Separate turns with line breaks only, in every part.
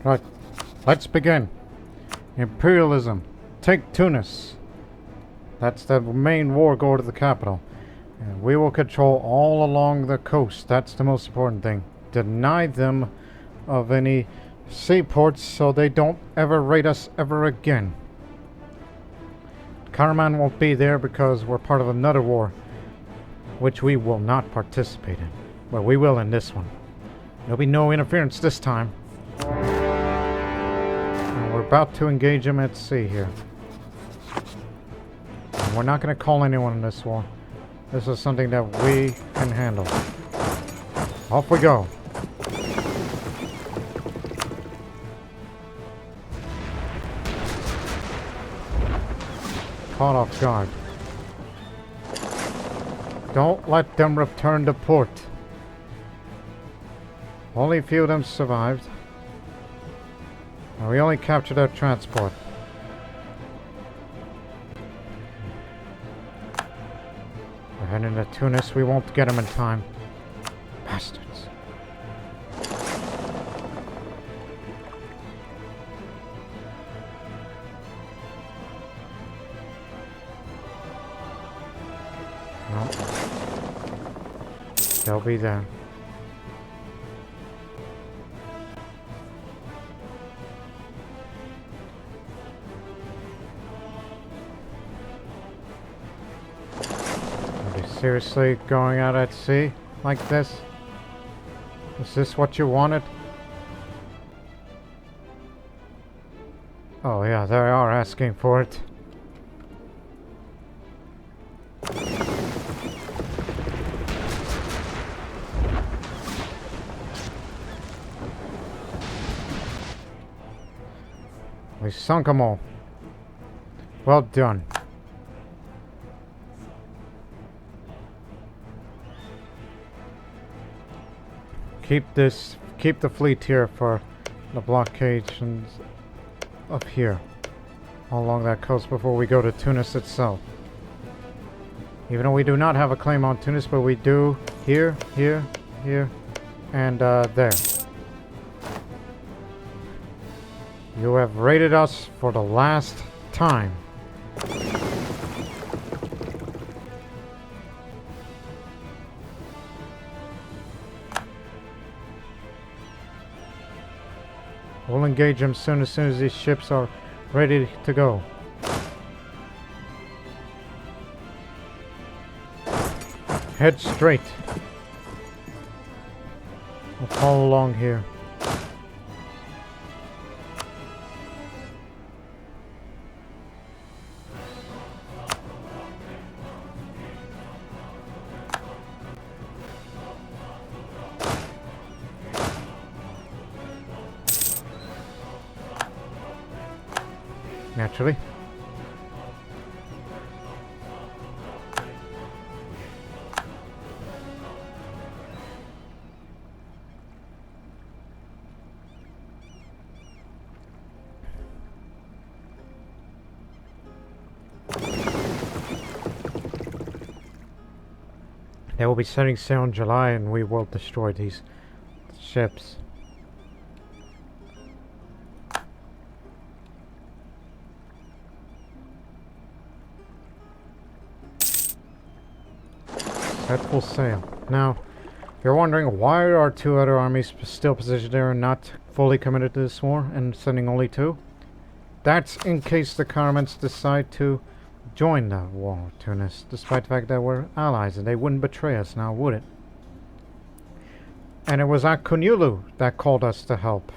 Right, let's begin. Imperialism. Take Tunis. That's the main war goal to the capital. And we will control all along the coast. That's the most important thing. Deny them of any seaports so they don't ever raid us ever again. Karaman won't be there because we're part of another war, which we will not participate in. Well, we will in this one. There'll be no interference this time. And we're about to engage them at sea here. And we're not going to call anyone in this war. This is something that we can handle. Off we go. Caught off guard. Don't let them return to port. Only a few of them survived. And we only captured their transport. We're heading to Tunis. We won't get them in time. Bastards. No. They'll be there. Seriously, going out at sea like this? Is this what you wanted? Oh yeah, they are asking for it. We sunk them all. Well done. Keep the fleet here for the blockades up here, all along that coast before we go to Tunis itself. Even though we do not have a claim on Tunis, but we do here, here, here, and there. You have raided us for the last time. We'll engage them as soon as these ships are ready to go. Head straight. We'll follow along here. Naturally. They will be setting sail in July and we will destroy these ships. Set full sail. Now, you're wondering why are our two other armies still positioned there and not fully committed to this war and sending only two? That's in case the Karaman's decide to join the war with Tunis, despite the fact that we're allies and they wouldn't betray us now, would it? And it was Akunulu that called us to help.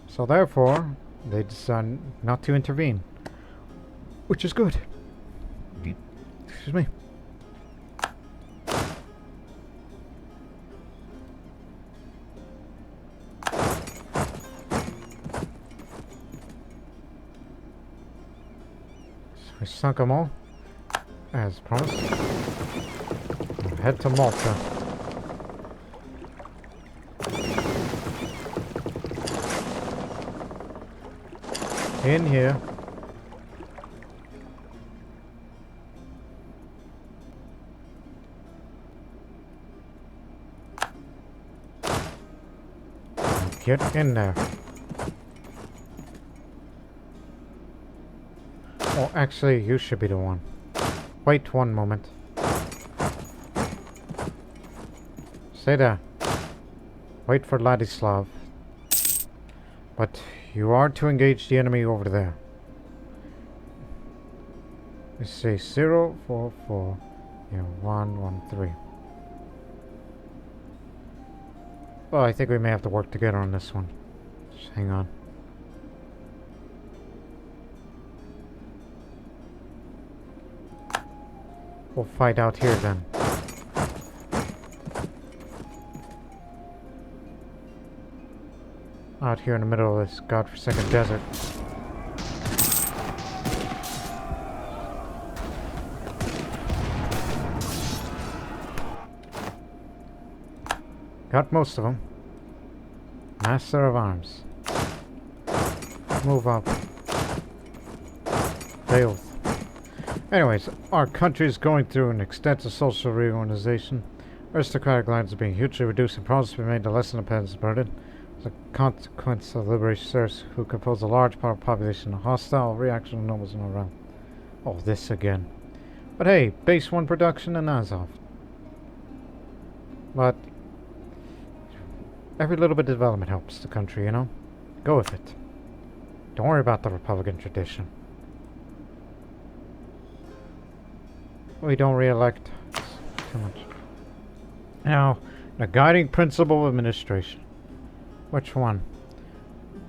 So therefore, they decided not to intervene. Which is good. Excuse me. We sunk them all, as promised. We'll head to Malta. In here. Get in there. Oh, actually, you should be the one. Wait one moment. Stay there. Wait for Ladislav. But you are to engage the enemy over there. Let's say 044 113. Oh, I think we may have to work together on this one. Just hang on. We'll fight out here then. Out here in the middle of this godforsaken desert. Got most of them. Master of arms. Move up. Failed. Anyways, our country is going through an extensive social reorganization. Aristocratic lines are being hugely reduced and promises to be made to lessen the peasants' burden. As a consequence of liberation serfs who compose a large part of the population, a hostile reaction of nobles in our realm. Oh, this again. But hey, base 1 production in Azov. But every little bit of development helps the country, you know? Go with it. Don't worry about the Republican tradition. We don't re-elect too much. Now, the guiding principle of administration. Which one?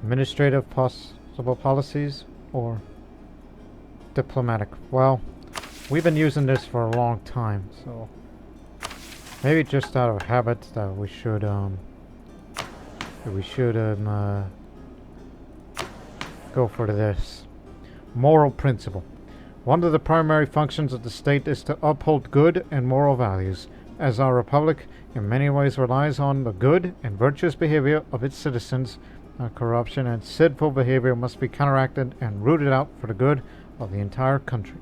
Administrative possible policies or diplomatic? Well, we've been using this for a long time, so maybe just out of habit that we should go for this. Moral principle. One of the primary functions of the state is to uphold good and moral values, as our republic in many ways relies on the good and virtuous behavior of its citizens. Corruption and sinful behavior must be counteracted and rooted out for the good of the entire country.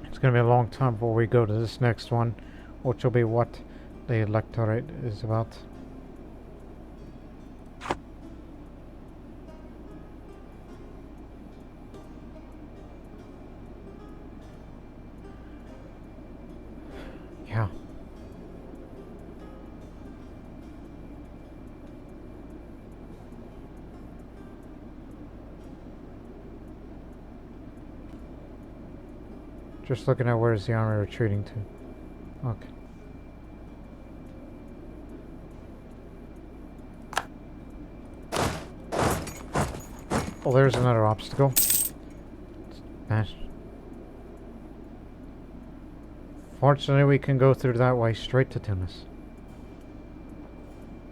It's going to be a long time before we go to this next one, which will be what the electorate is about. Yeah. Just looking at where is the army retreating to. Okay. Oh, there's another obstacle. Smash. Fortunately, we can go through that way straight to Tunis.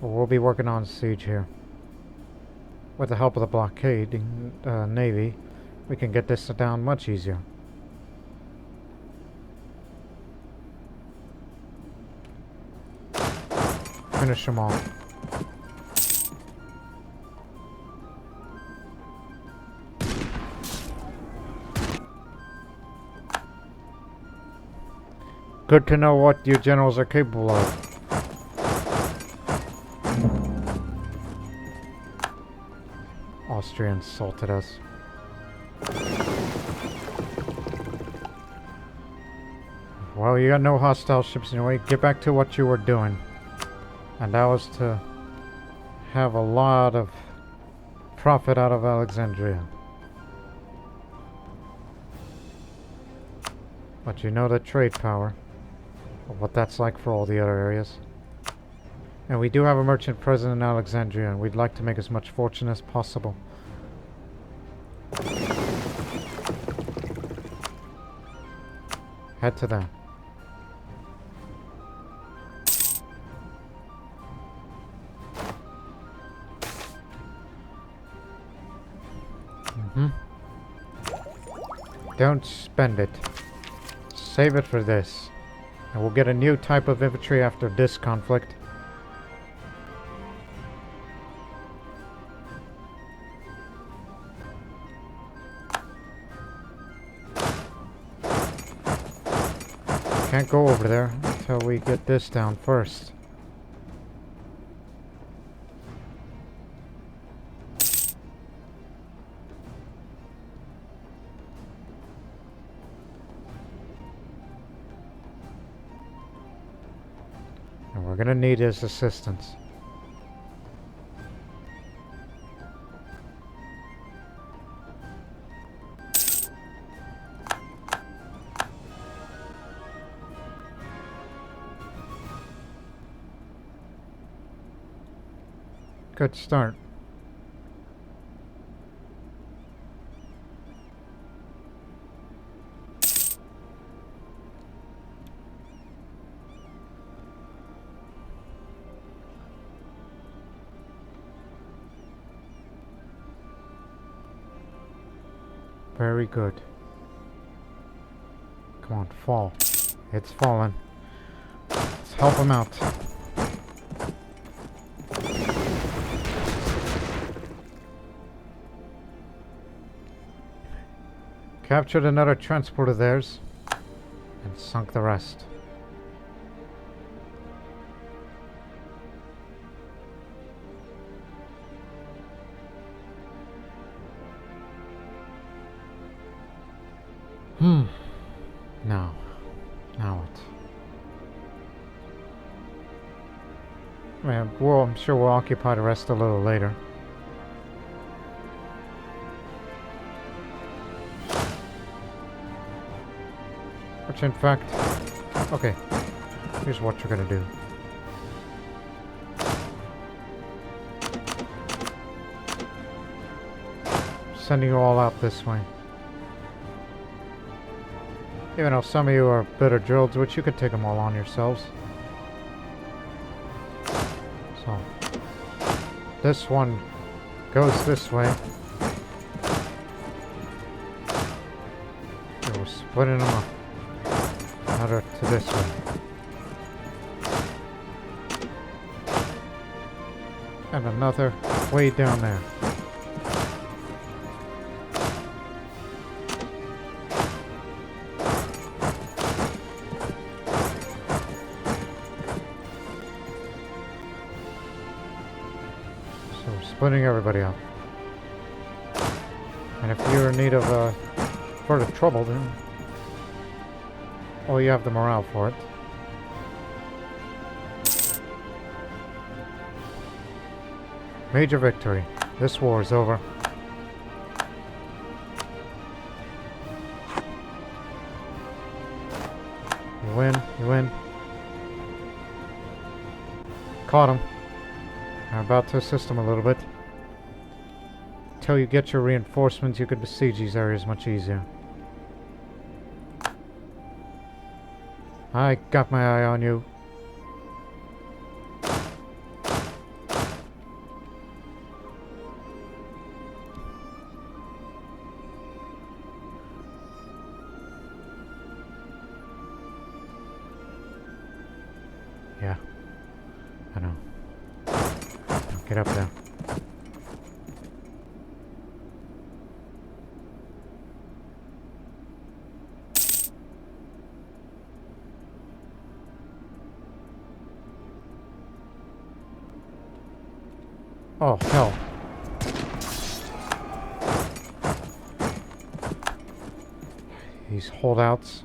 But we'll be working on siege here. With the help of the blockading navy, we can get this down much easier. Finish them all. Good to know what you generals are capable of. Austria insulted us. Well, you got no hostile ships anyway. Get back to what you were doing. And that was to have a lot of profit out of Alexandria. But you know the trade power. What that's like for all the other areas. And we do have a merchant present in Alexandria, and we'd like to make as much fortune as possible. Head to that. Don't spend it. Save it for this. And we'll get a new type of infantry after this conflict. Can't go over there until we get this down first. And we're gonna need his assistance. Good start. Very good. Come on, fall. It's fallen. Let's help him out. Captured another transport of theirs and sunk the rest. Now what? Well, I'm sure we'll occupy the rest a little later. Which, in fact, okay. Here's what you're gonna do. Sending you all out this way. Even though some of you are better drilled, which you could take them all on yourselves. So, this one goes this way. So we're splitting them up. Another to this way. And another way down there. Splitting everybody up. And if you're in need of further trouble, then well, you have the morale for it. Major victory. This war is over. You win. You win. Caught him. I'm about to assist him a little bit. Until you get your reinforcements, you could besiege these areas much easier. I got my eye on you. Yeah, I know. Get up there. Oh, hell. These holdouts.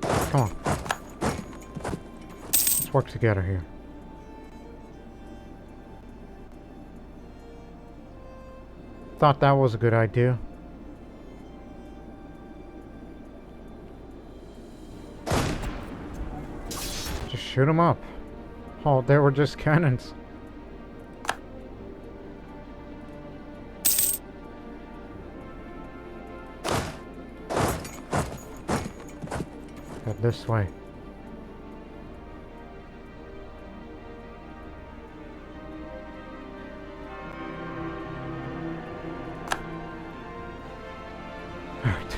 Come on. Let's work together here. Thought that was a good idea. Just shoot them up. Oh, they were just cannons. Head this way. Alright.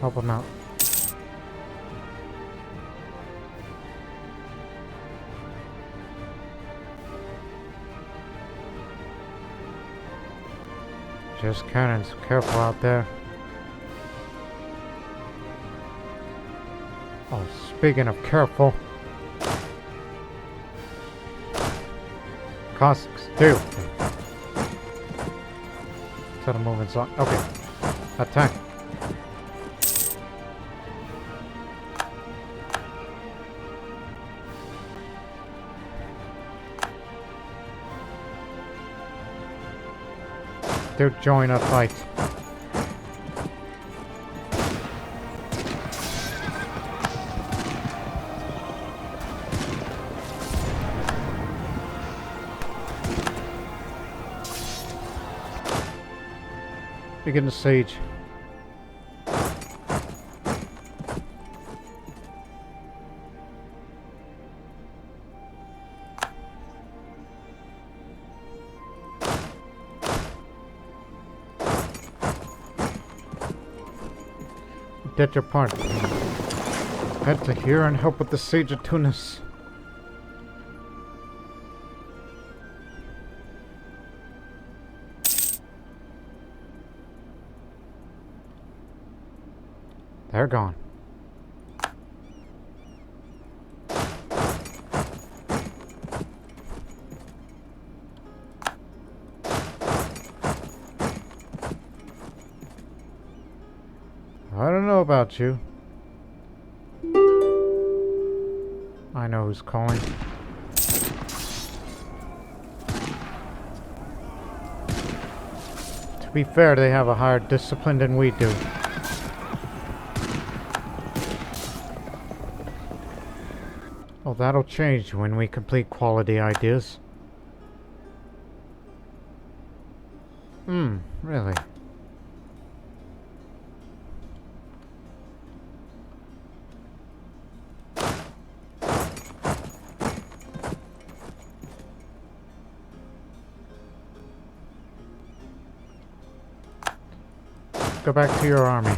Help them out. Just cannons. Careful out there. Oh, speaking of careful. Cossacks, do. Set the movements on. Okay. Attack. Do join a fight. Begin the siege. Did your part. Head to here and help with the siege of Tunis. They're gone. I don't know about you. I know who's calling. To be fair, they have a higher discipline than we do. Well, that'll change when we complete quality ideas. Really? Go back to your army.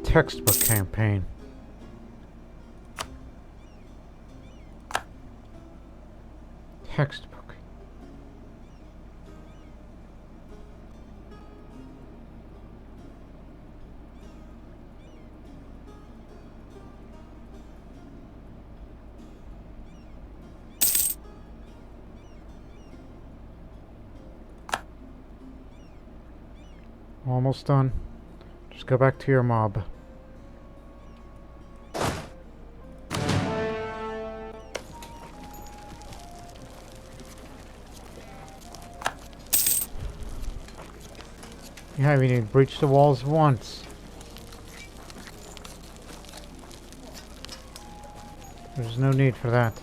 Textbook campaign. Textbook. Almost done. Just go back to your mob. You haven't even breached the walls once. There's no need for that.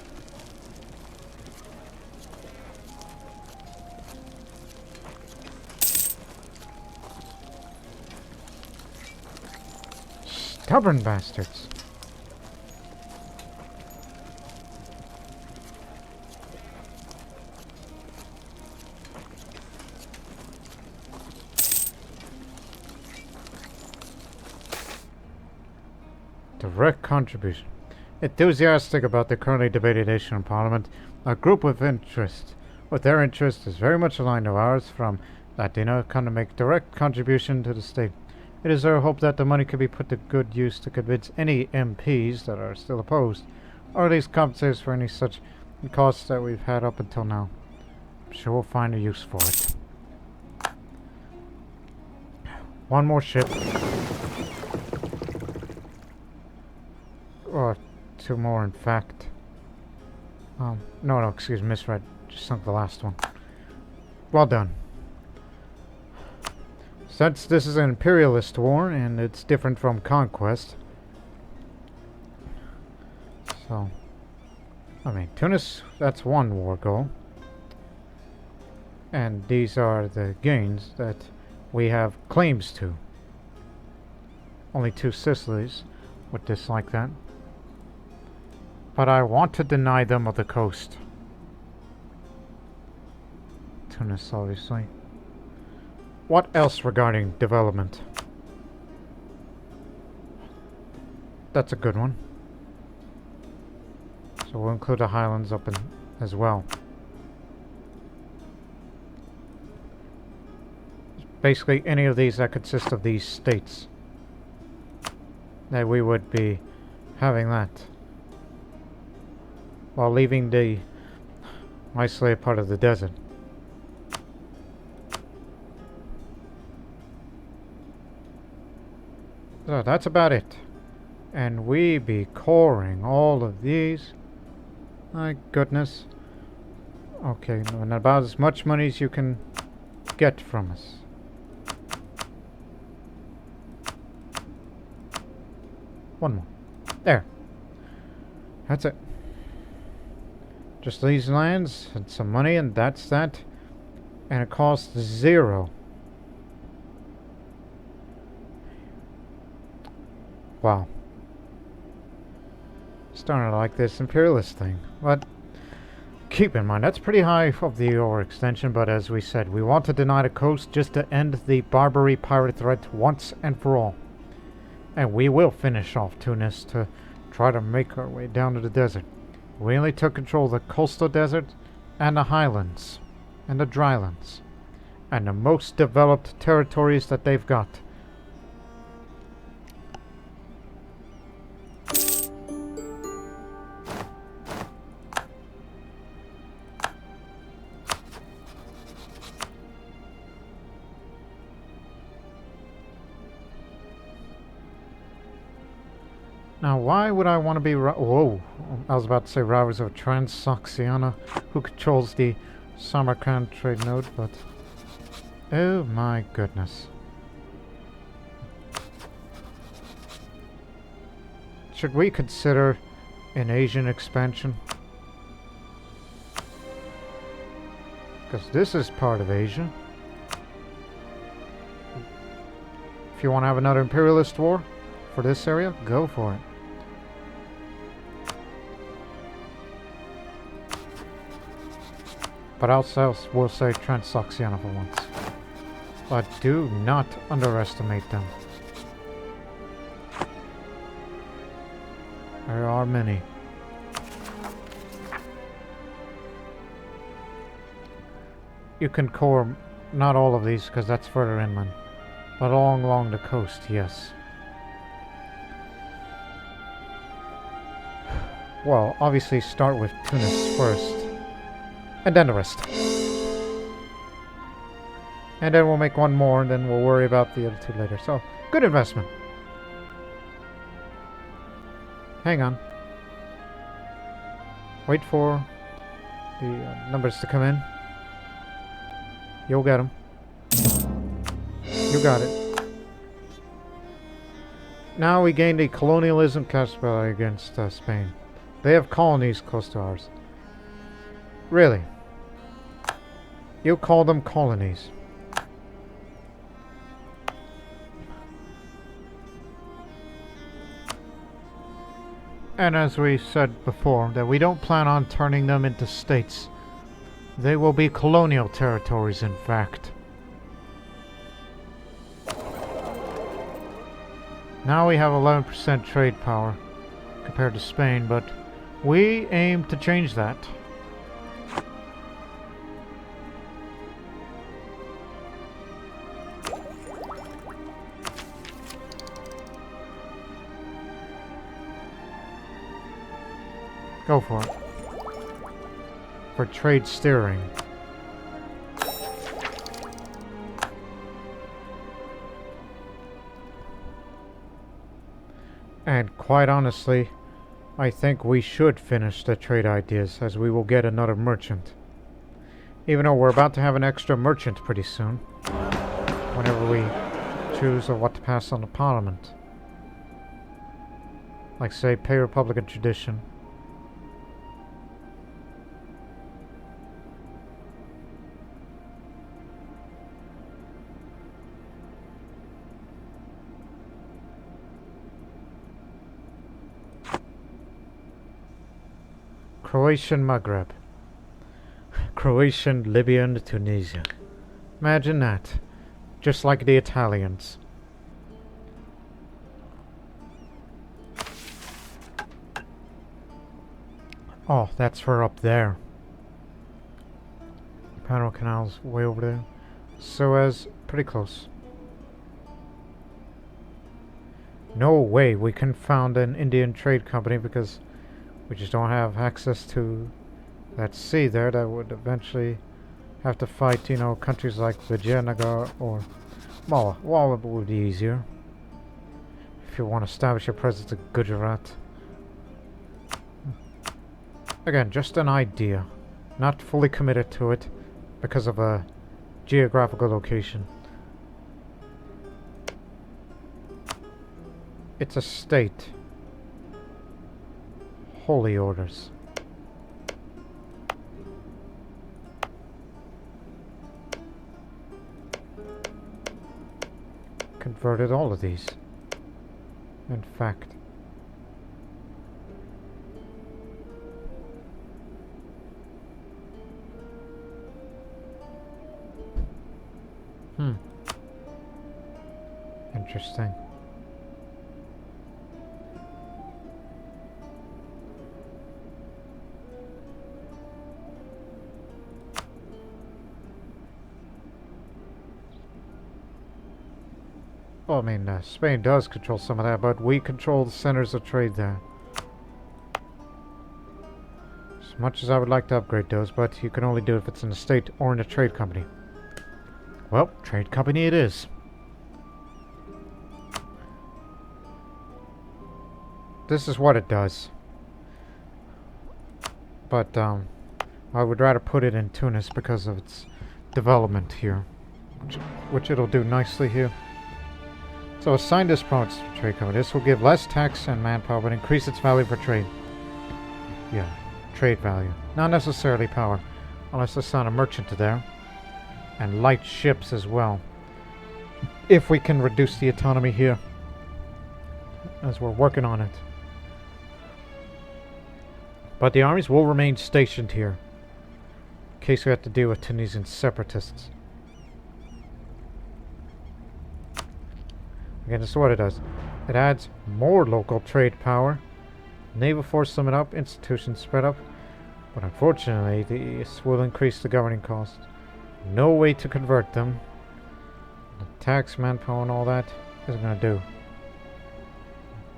Stubborn bastards. Direct contribution. Enthusiastic about the currently debated issue in Parliament, a group of interest, with their interest is very much aligned to ours from Latina, come to make direct contribution to the state. It is our hope that the money can be put to good use to convince any MPs that are still opposed, or at least compensate us for any such costs that we've had up until now. I'm sure we'll find a use for it. One more ship. Or two more, in fact. No, excuse me, misread. Just sunk the last one. Well done. Since this is an imperialist war, and it's different from conquest. So, I mean, Tunis, that's one war goal. And these are the gains that we have claims to. Only 2 Sicilies would dislike that. But I want to deny them of the coast. Tunis, obviously. What else regarding development? That's a good one. So we'll include the highlands up in as well. Basically any of these that consist of these states. That we would be having that. While leaving the isolated part of the desert. So that's about it. And we be coring all of these. My goodness. Okay, and about as much money as you can get from us. One more. There. That's it. Just these lands and some money, and that's that. And it costs 0. Wow. Starting to like this imperialist thing. But keep in mind, that's pretty high of the overextension, but as we said, we want to deny the coast just to end the Barbary pirate threat once and for all. And we will finish off Tunis to try to make our way down to the desert. We only took control of the coastal desert and the highlands and the drylands and the most developed territories that they've got. Now, why would I want to be... Whoa! I was about to say Ragusa of Transoxiana, who controls the Samarkand Trade Node, but... Oh my goodness. Should we consider an Asian expansion? Because this is part of Asia. If you want to have another imperialist war for this area, go for it. But also we'll say Transoxiana for once. But do not underestimate them. There are many. You can core not all of these because that's further inland. But along the coast, yes. Well, obviously start with Tunis first. And then the rest. And then we'll make one more, and then we'll worry about the other two later. So, good investment. Hang on. Wait for the numbers to come in. You'll get them. You got it. Now we gained a colonialism cast against Spain. They have colonies close to ours. Really? You call them colonies. And as we said before, that we don't plan on turning them into states. They will be colonial territories, in fact. Now we have 11% trade power compared to Spain, but we aim to change that. Go for it. For trade steering. And quite honestly, I think we should finish the trade ideas, as we will get another merchant. Even though we're about to have an extra merchant pretty soon. Whenever we choose what to pass on to Parliament. Like say, pay Republican tradition. Croatian Maghreb. Croatian, Libya, and Tunisia. Imagine that. Just like the Italians. Oh, that's for up there. Panama Canal's way over there. Suez, pretty close. No way we can found an Indian trade company because we just don't have access to that sea there. That would eventually have to fight, you know, countries like Vijayanagar or Mala. Well, it would be easier if you want to establish your presence in Gujarat. Again, just an idea. Not fully committed to it because of a geographical location. It's a state. Holy orders. Converted all of these. In fact. Interesting. Well, I mean, Spain does control some of that, but we control the centers of trade there. As much as I would like to upgrade those, but you can only do it if it's in a state or in a trade company. Well, trade company it is. This is what it does. But, I would rather put it in Tunis because of its development here. Which it'll do nicely here. So assign this province to trade company. This will give less tax and manpower, but increase its value for trade. Yeah, trade value. Not necessarily power. Unless I assign a merchant to there. And light ships as well. If we can reduce the autonomy here. As we're working on it. But the armies will remain stationed here. In case we have to deal with Tunisian separatists. Again, this is what it does. It adds more local trade power. Naval force limit up. Institutions spread up. But unfortunately, this will increase the governing cost. No way to convert them. The tax, manpower, and all that isn't going to do.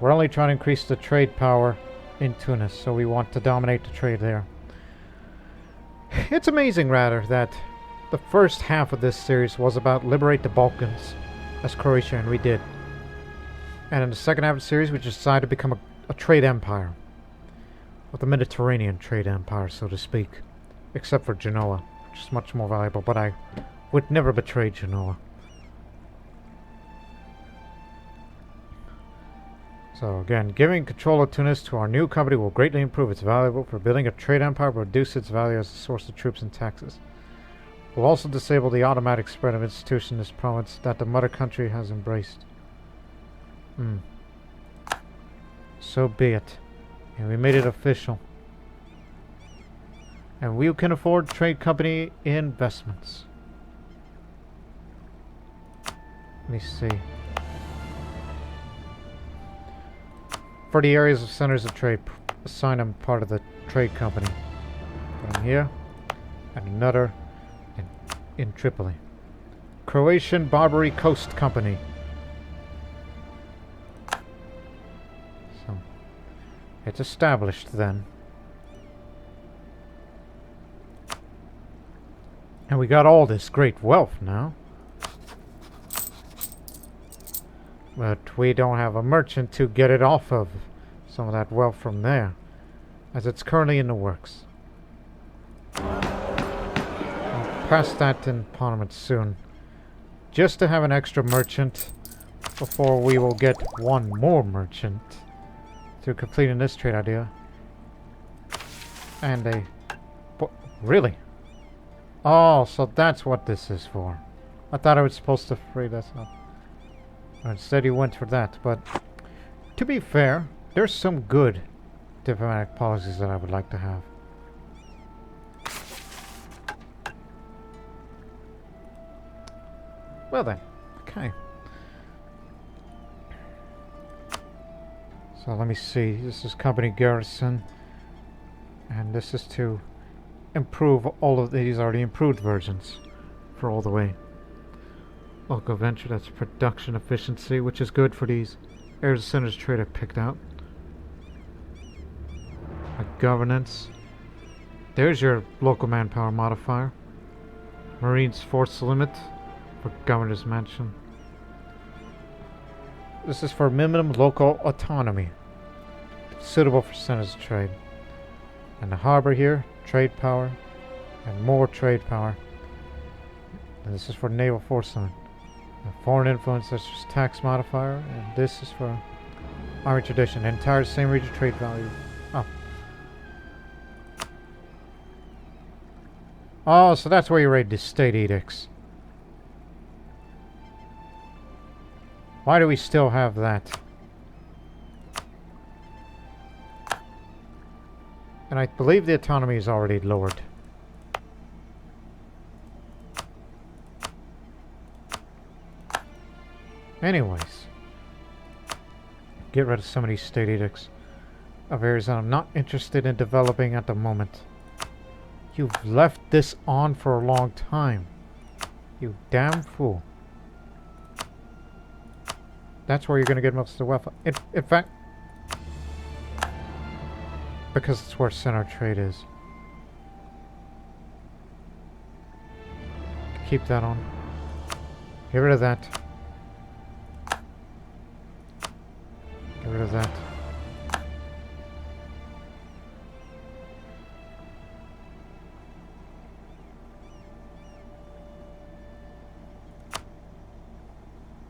We're only trying to increase the trade power in Tunis, so we want to dominate the trade there. It's amazing, rather, that the first half of this series was about liberate the Balkans as Croatia, and we did. And in the second half of the series, we decided to become a trade empire. With a Mediterranean trade empire, so to speak. Except for Genoa, which is much more valuable, but I would never betray Genoa. So again, giving control of Tunis to our new company will greatly improve its value for building a trade empire, but reduce its value as a source of troops and taxes. We'll also disable the automatic spread of institutions in this province that the mother country has embraced. So be it. And we made it official. And we can afford trade company investments. Let me see. For the areas of centers of trade, assign them part of the trade company. One here, and another in Tripoli. Croatian Barbary Coast Company. So, it's established then. And we got all this great wealth now. But we don't have a merchant to get it off of some of that wealth from there, as it's currently in the works. I'll pass that in Parliament soon, just to have an extra merchant before we will get one more merchant to completing this trade idea. And a... really? Oh, so that's what this is for. I thought I was supposed to free this up. Instead he went for that, but to be fair, there's some good diplomatic policies that I would like to have. Well then, okay. So let me see. This is company garrison, and this is to improve all of these already improved versions for all the way. Local venture, that's production efficiency, which is good for these areas of centers of trade I picked out. Governance. There's your local manpower modifier. Marines force limit for governor's mansion. This is for minimum local autonomy, suitable for centers of trade. And the harbor here, trade power, and more trade power. And this is for naval force limit. And foreign influence, that's just tax modifier, and this is for army tradition. The entire same region trade value. Oh. Oh, so that's where you raid the state edicts. Why do we still have that? And I believe the autonomy is already lowered. Anyways. Get rid of some of these state edicts of areas that I'm not interested in developing at the moment. You've left this on for a long time. You damn fool. That's where you're going to get most of the wealth. In fact, because it's where center trade is. Keep that on. Get rid of that. Get rid of that.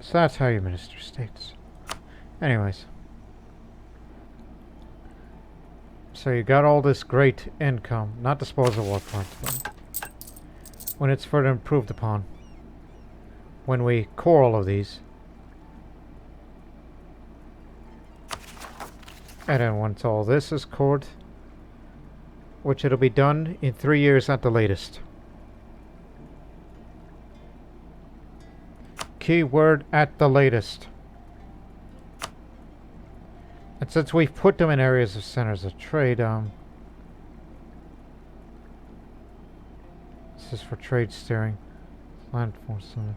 So that's how you administer states. Anyways. So you got all this great income, not disposable war points, but when it's further improved upon. When we core all of these. And then once all this is cored, which it'll be done in 3 years at the latest. Keyword at the latest. And since we've put them in areas of centers of trade, this is for trade steering. Land force limit.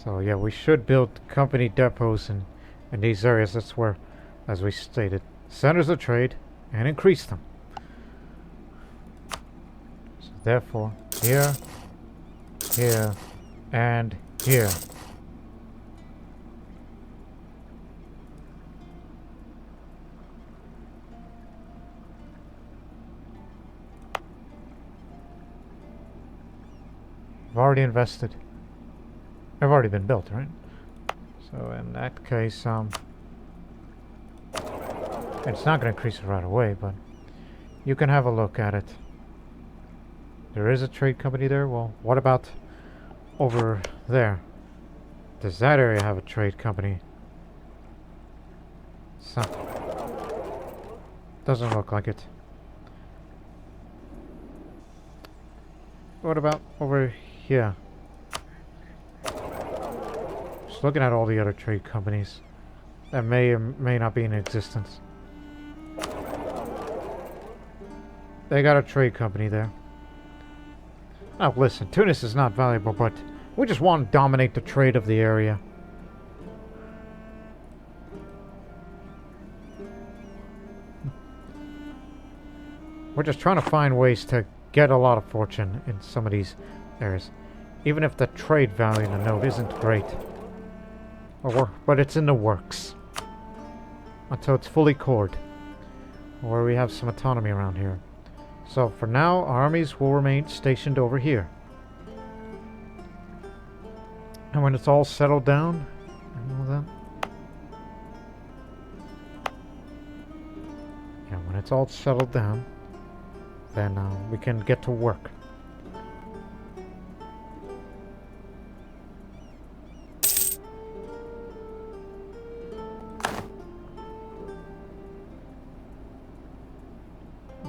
So yeah, we should build company depots in these areas. That's where, as we stated, centers of trade and increase them. Therefore, here, here, and here. I've already invested. I've already been built, right? So in that case, it's not going to increase it right away, but you can have a look at it. There is a trade company there. Well, what about over there? Does that area have a trade company? So, doesn't look like it. What about over here? Just looking at all the other trade companies that may or may not be in existence. They got a trade company there. Now listen, Tunis is not valuable, but we just want to dominate the trade of the area. We're just trying to find ways to get a lot of fortune in some of these areas. Even if the trade value in the node isn't great. But it's in the works. Until it's fully cored. Where we have some autonomy around here. So for now, our armies will remain stationed over here. And when it's all settled down, and all that. Yeah, when it's all settled down, then we can get to work.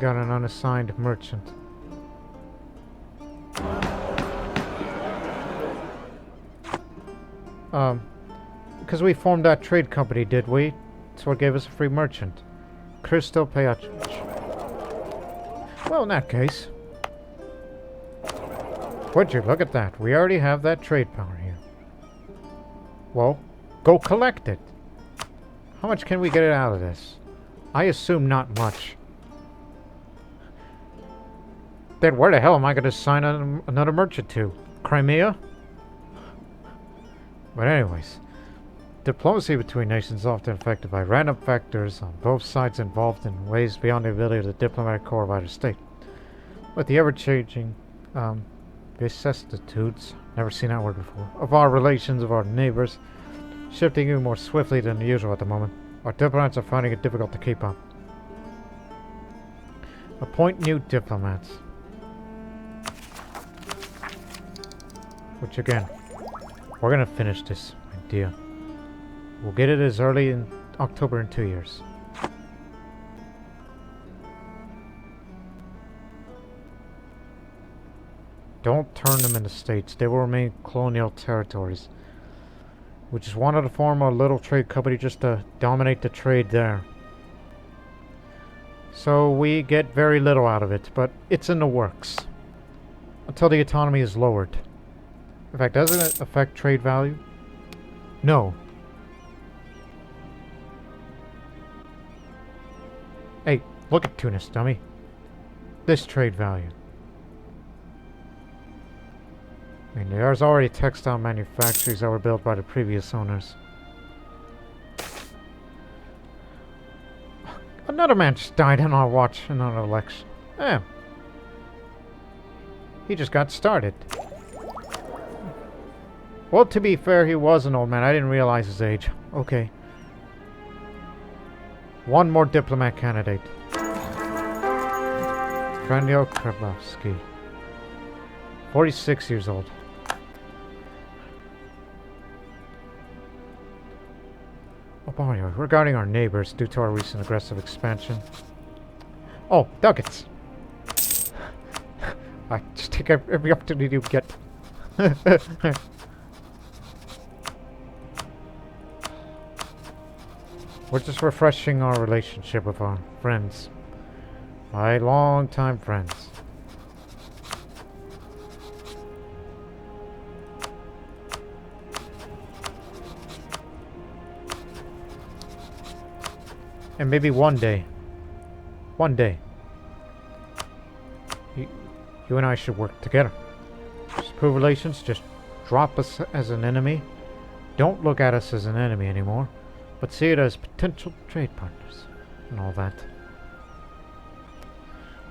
Got an unassigned merchant. Because we formed that trade company, did we? That's what gave us a free merchant. Crystal Payach. Well, in that case... Would you look at that? We already have that trade power here. Well, go collect it. How much can we get it out of this? I assume not much. Then where the hell am I going to sign another merchant to? Crimea? But anyways, diplomacy between nations is often affected by random factors on both sides involved in ways beyond the ability of the diplomatic corps of either state. With the ever-changing vicissitudes, never seen that word before, of our relations with our neighbors, shifting even more swiftly than usual at the moment, our diplomats are finding it difficult to keep up. Appoint new diplomats. Which again, we're gonna finish this idea. We'll get it as early in October in 2 years. Don't turn them into states. They will remain colonial territories. We just wanted to form a little trade company just to dominate the trade there. So we get very little out of it, but it's in the works. Until the autonomy is lowered. In fact, doesn't it affect trade value? No. Hey, look at Tunis, dummy. This trade value. I mean, there's already textile manufactories that were built by the previous owners. Another man just died in our watch in an election. Eh. He just got started. Well, to be fair, he was an old man. I didn't realize his age. Okay. One more diplomat candidate. Franjo Krabowski. 46 years old. Oh, anyway, regarding our neighbors, due to our recent aggressive expansion. Oh, ducats! I just take every opportunity to get. We're just refreshing our relationship with our friends. My long-time friends. And maybe one day, you and I should work together. Just improve relations, just drop us as an enemy. Don't look at us as an enemy anymore, but see it as potential trade partners and all that.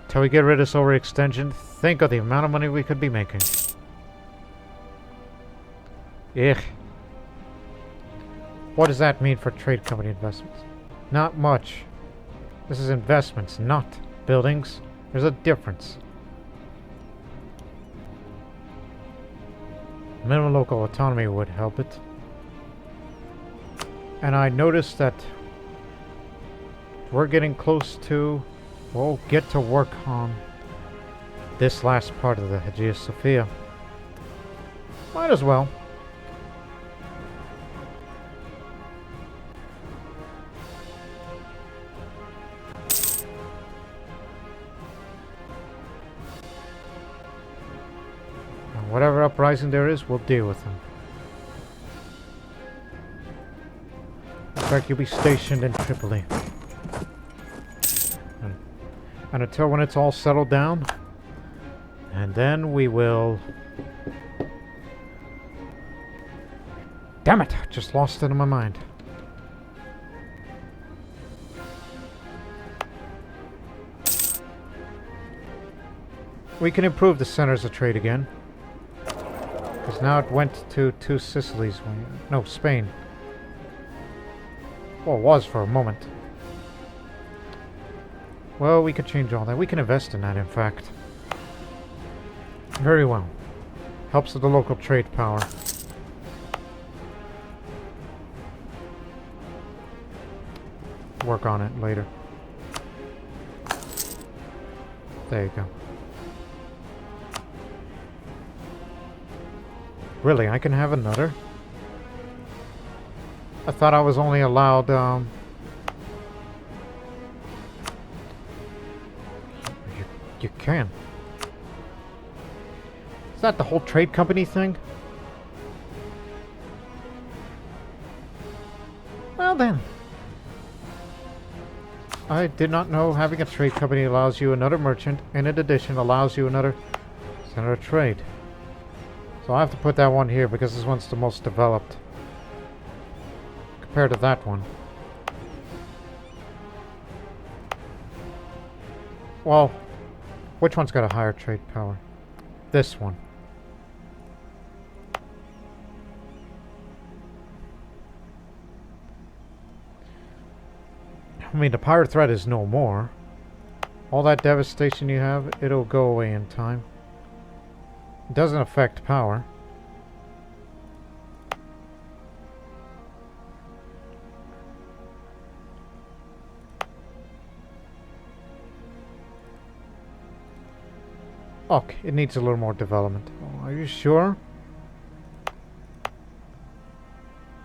Till we get rid of this overextension, think of the amount of money we could be making. Ugh. What does that mean for trade company investments? Not much. This is investments, not buildings. There's a difference. Minimum local autonomy would help it. And I noticed that we're getting close to, well, get to work on this last part of the Hagia Sophia. Might as well. Whatever uprising there is, we'll deal with them. In fact, you'll be stationed in Tripoli. And until when it's all settled down, and then we will... Damn it! I just lost it in my mind. We can improve the centers of trade again. Because now it went to two Sicilies. No, Spain. Well, it was for a moment. Well, we could change all that. We can invest in that, in fact. Very well. Helps with the local trade power. Work on it later. There you go. Really, I can have another? I thought I was only allowed, You can. Is that the whole trade company thing? Well then. I did not know having a trade company allows you another merchant, and in addition allows you another center of trade. So I have to put that one here because this one's the most developed compared to that one. Well, which one's got a higher trade power? This one. I mean, the pirate threat is no more. All that devastation you have, it'll go away in time. It doesn't affect power. Okay, it needs a little more development. Oh, are you sure?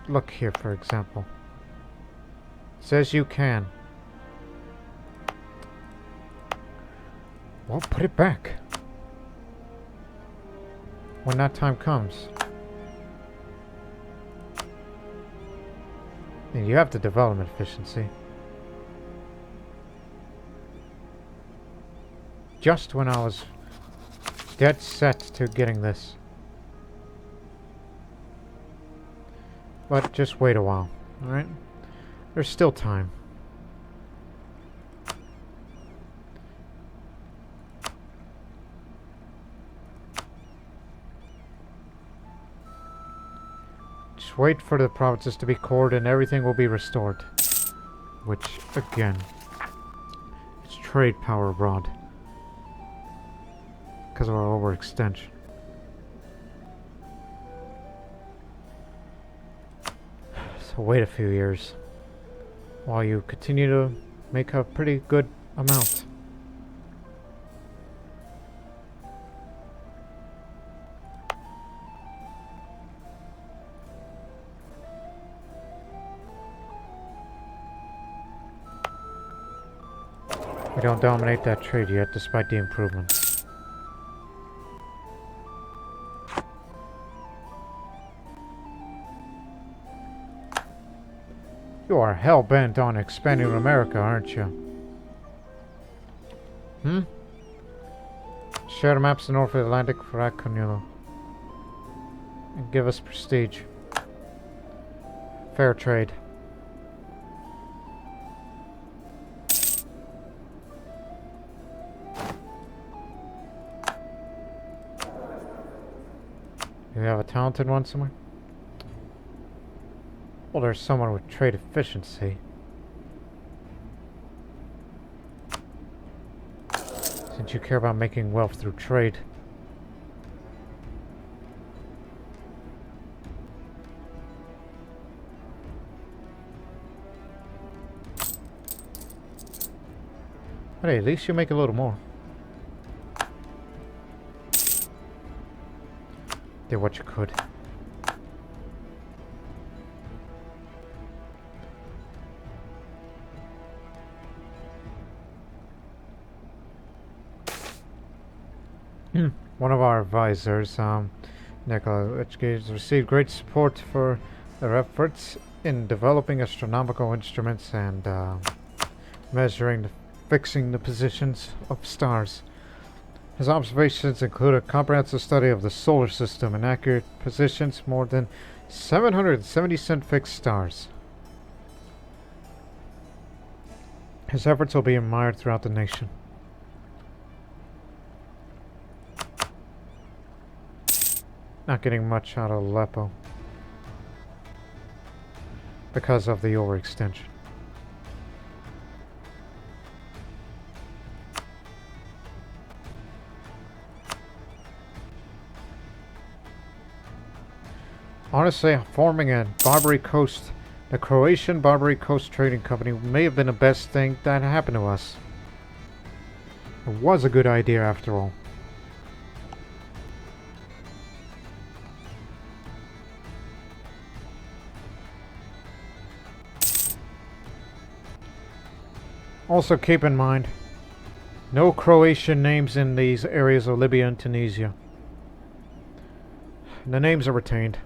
Look here, for example. It says you can. Well, put it back. When that time comes. And you have the development efficiency. Just when I was dead set to getting this. But just wait a while, alright? There's still time. Just wait for the provinces to be cored and everything will be restored. Which, again, it's trade power abroad. Because of our overextension. So wait a few years while you continue to make a pretty good amount. We don't dominate that trade yet despite the improvements. You are hell-bent on expanding America, aren't you? Hmm? Share the maps of North Atlantic for Ragusa. And give us prestige. Fair trade. Do we have a talented one somewhere? Well, there's someone with trade efficiency. Since you care about making wealth through trade. But hey, at least you make a little more. Did what you could. One of our advisors, Nicola, has received great support for their efforts in developing astronomical instruments and fixing the positions of stars. His observations include a comprehensive study of the solar system and accurate positions more than 770 fixed stars. His efforts will be admired throughout the nation. Not getting much out of Aleppo because of the overextension. Honestly, forming a Barbary Coast, the Croatian Barbary Coast Trading Company may have been the best thing that happened to us. It was a good idea after all. Also keep in mind, no Croatian names in these areas of Libya and Tunisia. The names are retained.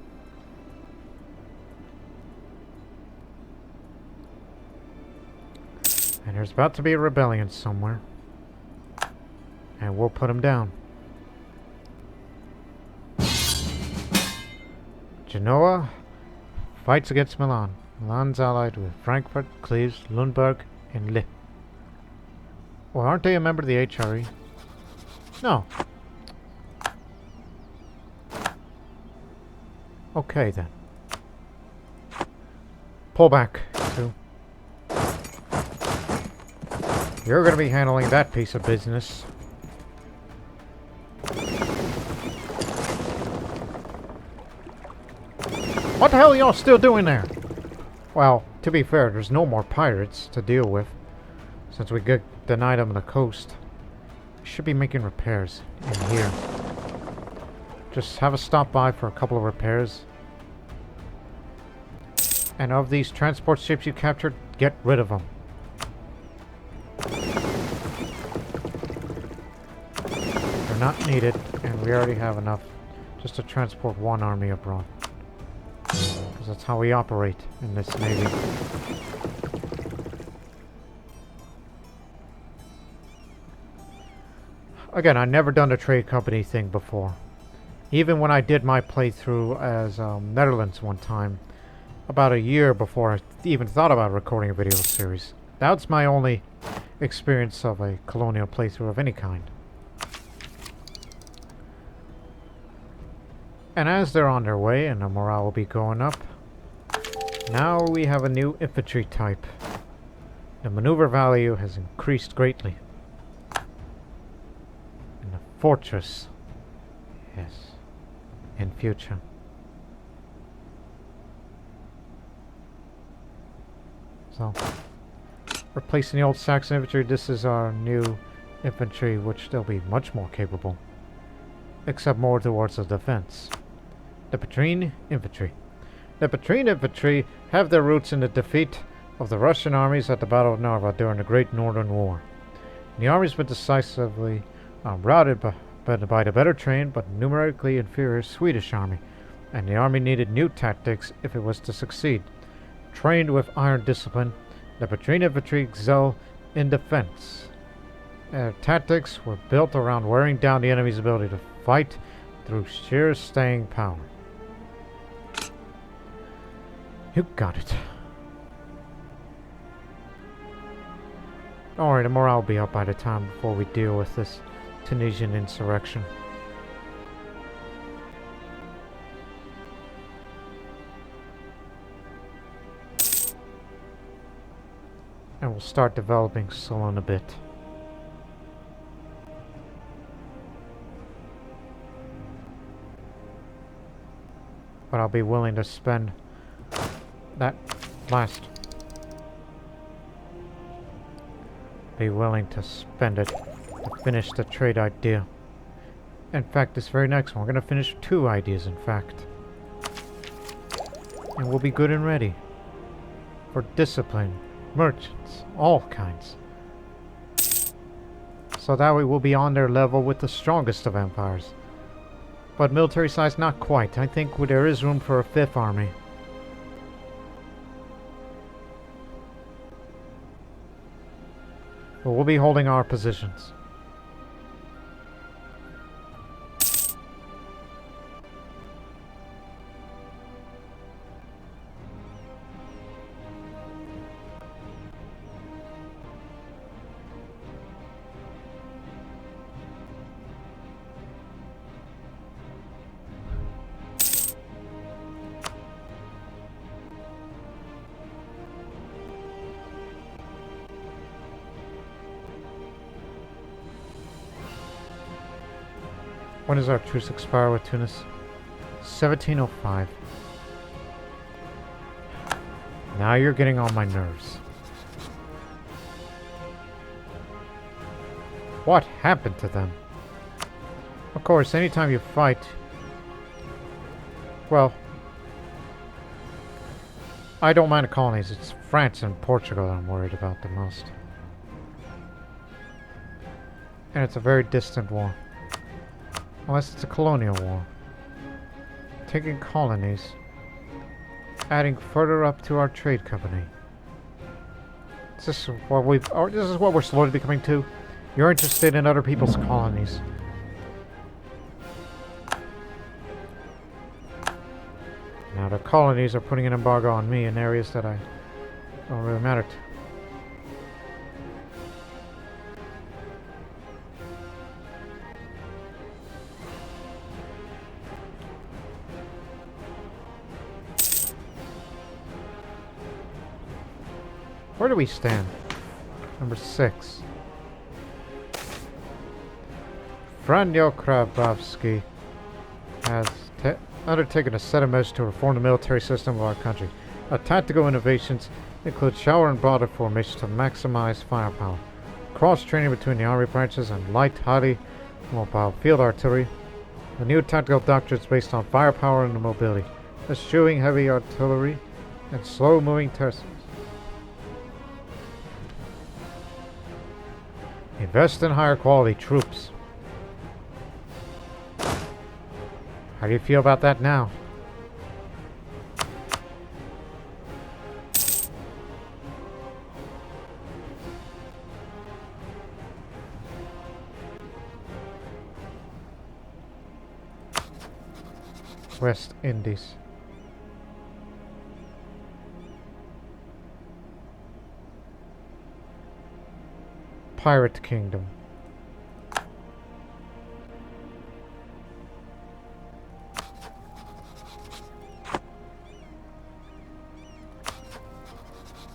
And there's about to be a rebellion somewhere. And we'll put them down. Genoa fights against Milan. Milan's allied with Frankfurt, Cleves, Lundberg, and Lille. Well, aren't they a member of the HRE? No. Okay, then. Pull back, two. You're going to be handling that piece of business. What the hell are y'all still doing there? Well, to be fair, there's no more pirates to deal with. Since we get denied them on the coast. We should be making repairs in here. Just have a stop by for a couple of repairs. And of these transport ships you captured, get rid of them. They're not needed, and we already have enough just to transport one army abroad. Because that's how we operate in this navy. Again, I've never done a trade company thing before. Even when I did my playthrough as Netherlands one time, about a year before I even thought about recording a video series. That's my only experience of a colonial playthrough of any kind. And as they're on their way and the morale will be going up, now we have a new infantry type. The maneuver value has increased greatly. And the fortress, yes, in future. So, replacing the old Saxon infantry, this is our new infantry, which they'll be much more capable. Except more towards the defense. The Patrine Infantry. The Patrine Infantry have their roots in the defeat of the Russian armies at the Battle of Narva during the Great Northern War. The armies were decisively routed by the better trained but numerically inferior Swedish army, and the army needed new tactics if it was to succeed. Trained with iron discipline, the Patrine Infantry excel in defense. Their tactics were built around wearing down the enemy's ability to fight through sheer staying power. You got it. Don't worry, the morale will be up by the time before we deal with this Tunisian insurrection. And we'll start developing Ceylon a bit. But I'll be willing to spend that last. Be willing to spend it to finish the trade idea. In fact, this very next one, we're going to finish 2 ideas, in fact. And we'll be good and ready for discipline, merchants, all kinds. So that way we'll be on their level with the strongest of empires. But military size, not quite. I think there is room for a 5th army. But we'll be holding our positions. When does our truce expire with Tunis? 1705. Now you're getting on my nerves. What happened to them? Of course, anytime you fight... Well... I don't mind the colonies. It's France and Portugal that I'm worried about the most. And it's a very distant war. Unless it's a colonial war. Taking colonies. Adding further up to our trade company. This is what we're slowly becoming too. You're interested in other people's colonies. Now the colonies are putting an embargo on me in areas that I don't really matter to. Where do we stand? Number 6. Franjo Krabowski has undertaken a set of measures to reform the military system of our country. Our tactical innovations include shower and border formations to maximize firepower, cross-training between the army branches, and light, highly mobile field artillery. The new tactical doctrine is based on firepower and mobility, eschewing heavy artillery and slow-moving terraces. Invest in higher quality troops. How do you feel about that now? West Indies. Pirate Kingdom.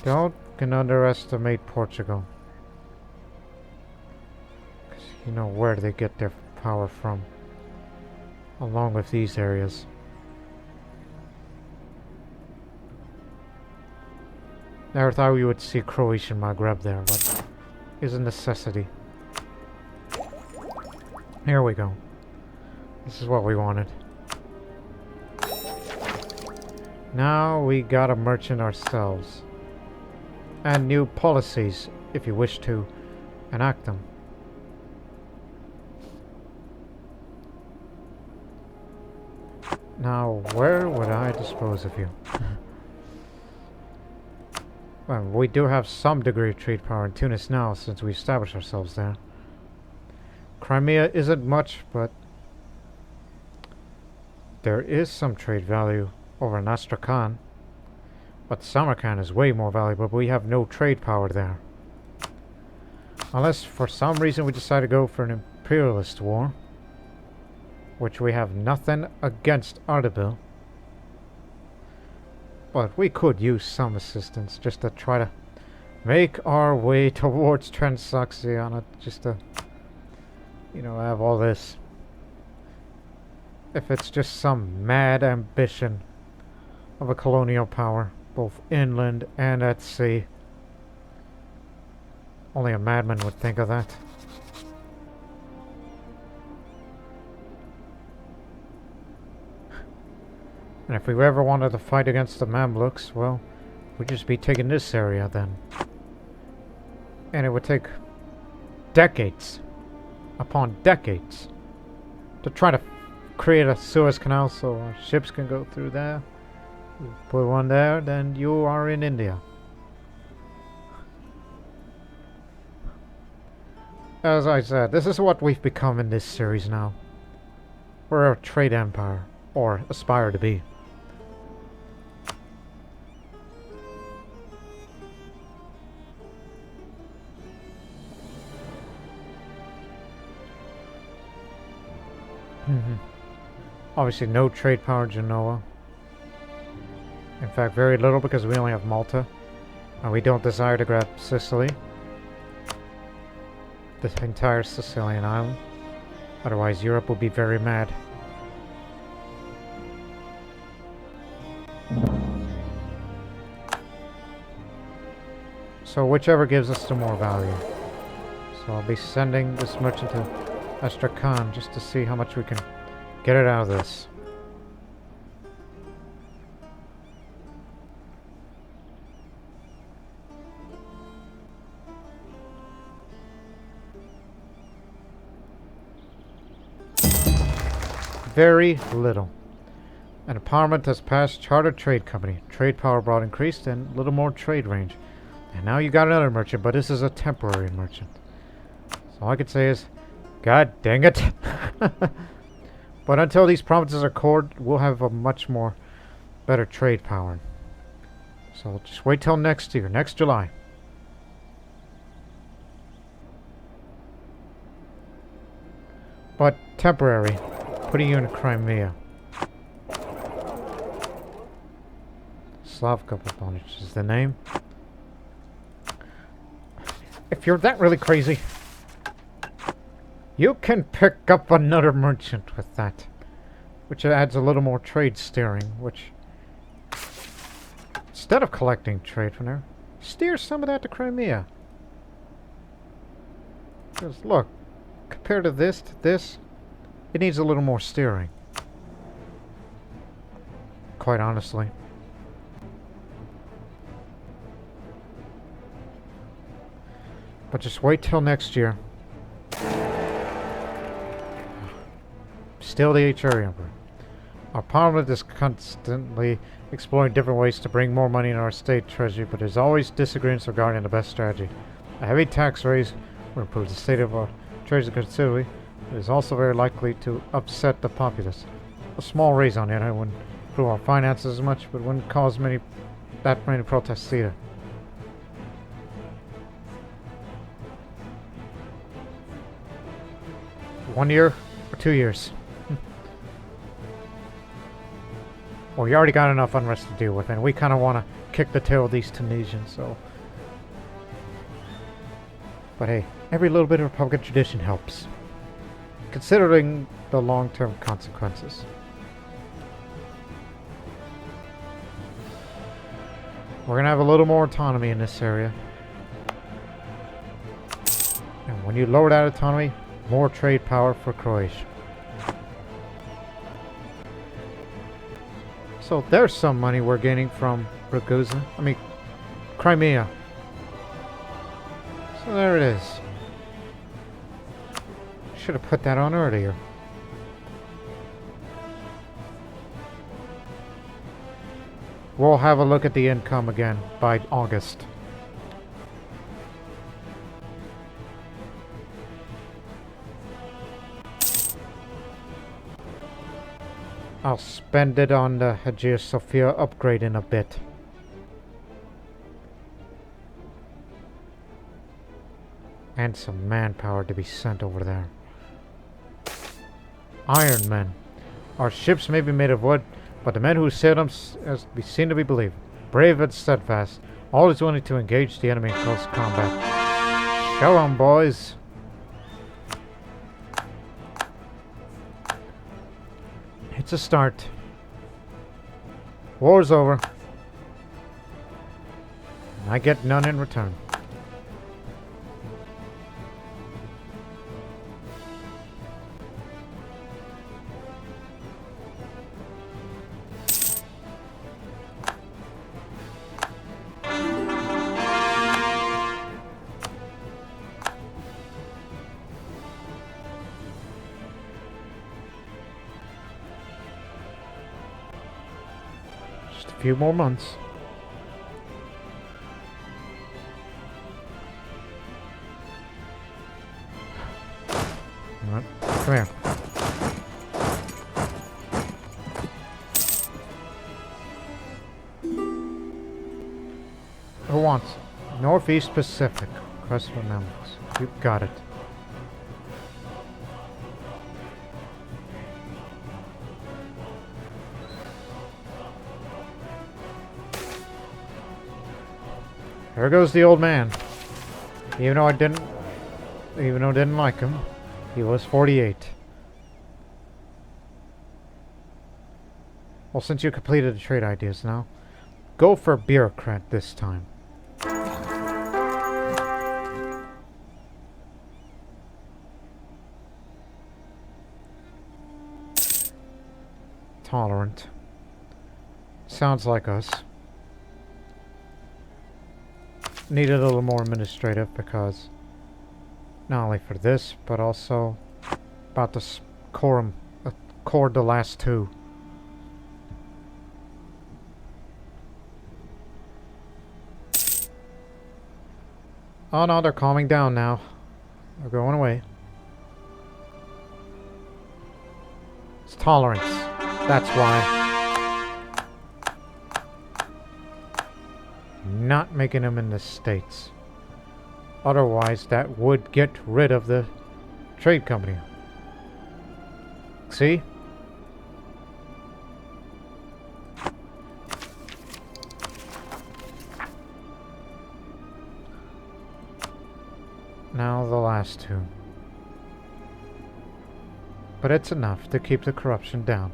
Don't underestimate Portugal. Because you know where they get their power from. Along with these areas. Never thought we would see Croatian Maghreb there, but is a necessity. Here we go. This is what we wanted. Now we got a merchant ourselves. And new policies, if you wish to enact them. Now, where would I dispose of you? Well, we do have some degree of trade power in Tunis now, since we established ourselves there. Crimea isn't much, but there is some trade value over in Astrakhan. But Samarkand is way more valuable, but we have no trade power there. Unless for some reason we decide to go for an imperialist war. Which we have nothing against Ardabil. But we could use some assistance just to try to make our way towards Transoxiana. Just to, you know, have all this. If it's just some mad ambition of a colonial power. Both inland and at sea. Only a madman would think of that. And if we ever wanted to fight against the Mamluks, well, we'd just be taking this area then. And it would take decades upon decades to try to create a Suez Canal so our ships can go through there. You put one there, then you are in India. As I said, this is what we've become in this series now. We're a trade empire, or aspire to be. Obviously no trade power in Genoa. In fact, very little because we only have Malta. And we don't desire to grab Sicily. The entire Sicilian island. Otherwise, Europe will be very mad. So whichever gives us the more value. So I'll be sending this merchant to Astrakhan just to see how much we can get it out of this. Very little. And a parliament has passed chartered trade company. Trade power brought increased and a little more trade range. And now you got another merchant, but this is a temporary merchant. So all I could say is, God dang it. But until these provinces are cored, we'll have a much more better trade power. So just wait till next year, next July. But temporary. Putting you in Crimea. Slavka Paponich is the name. If you're that really crazy, you can pick up another merchant with that. Which adds a little more trade steering, which... Instead of collecting trade from there, steer some of that to Crimea. Because look, compared to this, it needs a little more steering. Quite honestly. But just wait till next year. Still the HR Emperor. Our parliament is constantly exploring different ways to bring more money in our state treasury, but there's always disagreements regarding the best strategy. A heavy tax raise will improve the state of our treasury considerably. It is also very likely to upset the populace. A small raise on it wouldn't improve our finances as much, but wouldn't cause that many protests either. $1 year or 2 years? Well, you already got enough unrest to deal with, and we kind of want to kick the tail of these Tunisians, so... But hey, every little bit of Republican tradition helps. Considering the long-term consequences. We're gonna have a little more autonomy in this area. And when you lower that autonomy, more trade power for Croatia. So there's some money we're gaining from Ragusa. I mean, Crimea. So there it is. Should have put that on earlier. We'll have a look at the income again by August. I'll spend it on the Hagia Sophia upgrade in a bit. And some manpower to be sent over there. Iron men. Our ships may be made of wood, but the men who sail them seem to be believed. Brave and steadfast, always willing to engage the enemy in close combat. Show 'em, boys! It's a start. War's over. And I get none in return. Few more months. Alright, come here. Who wants? Northeast Pacific. Quest for members. You got it. There goes the old man. Even though I didn't like him, he was 48. Well, since you completed the trade ideas now, go for bureaucrat this time. tolerant. Sounds like us. Needed a little more administrative because not only for this, but also about to core the last two. Oh no, they're calming down now. They're going away. It's tolerance. That's why. Not making them in the States. Otherwise, that would get rid of the trade company. See? Now the last two. But it's enough to keep the corruption down.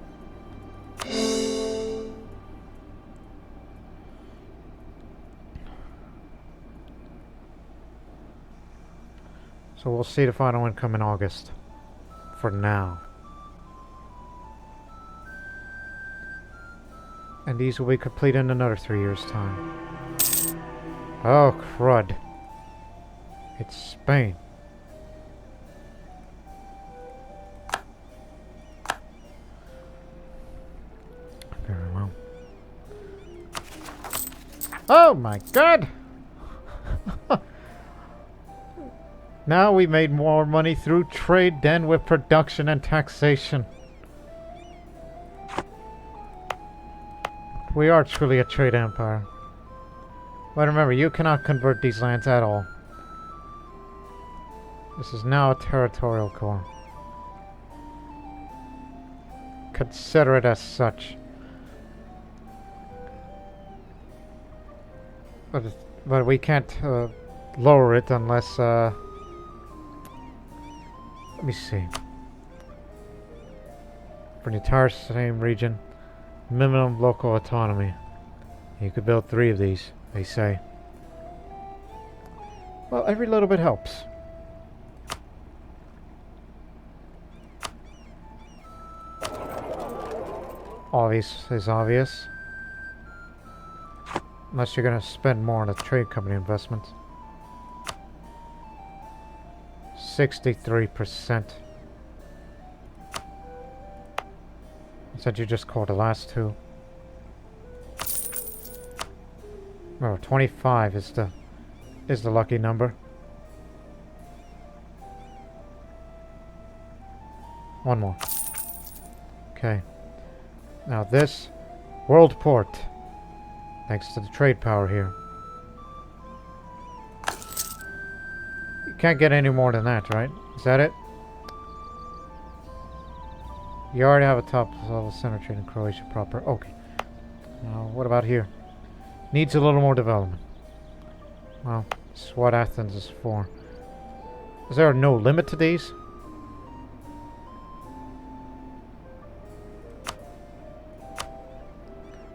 So we'll see the final income in August. For now. And these will be complete in another 3 years' time. Oh, crud. It's Spain. Very well. Oh my god! Now we made more money through trade than with production and taxation. We are truly a trade empire. But remember, you cannot convert these lands at all. This is now a territorial core. Consider it as such. But we can't lower it unless... let me see. For the entire same region, minimum local autonomy. You could build 3 of these, they say. Well, every little bit helps. Obvious is obvious. Unless you're going to spend more on the trade company investment. 63%. Said you just called the last two. Oh, 25 is the lucky number. One more. Okay. Now this world port, thanks to the trade power here. You can't get any more than that, right? Is that it? You already have a top level center trade in Croatia proper. Okay. Now what about here? Needs a little more development. Well, this is what Athens is for. Is there no limit to these?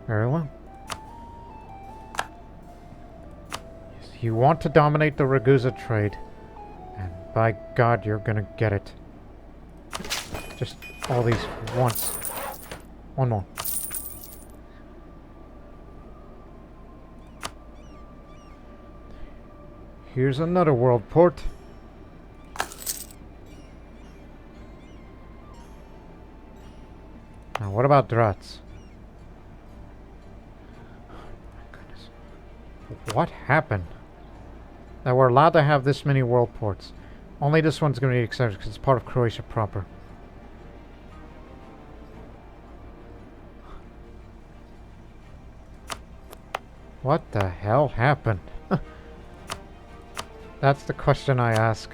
Very well. Yes, you want to dominate the Ragusa trade. And by God, you're gonna get it. Just all these once. One more. Here's another world port. Now what about Drats? What happened? That we're allowed to have this many world ports. Only this one's going to be accepted because it's part of Croatia proper. What the hell happened? That's the question I ask.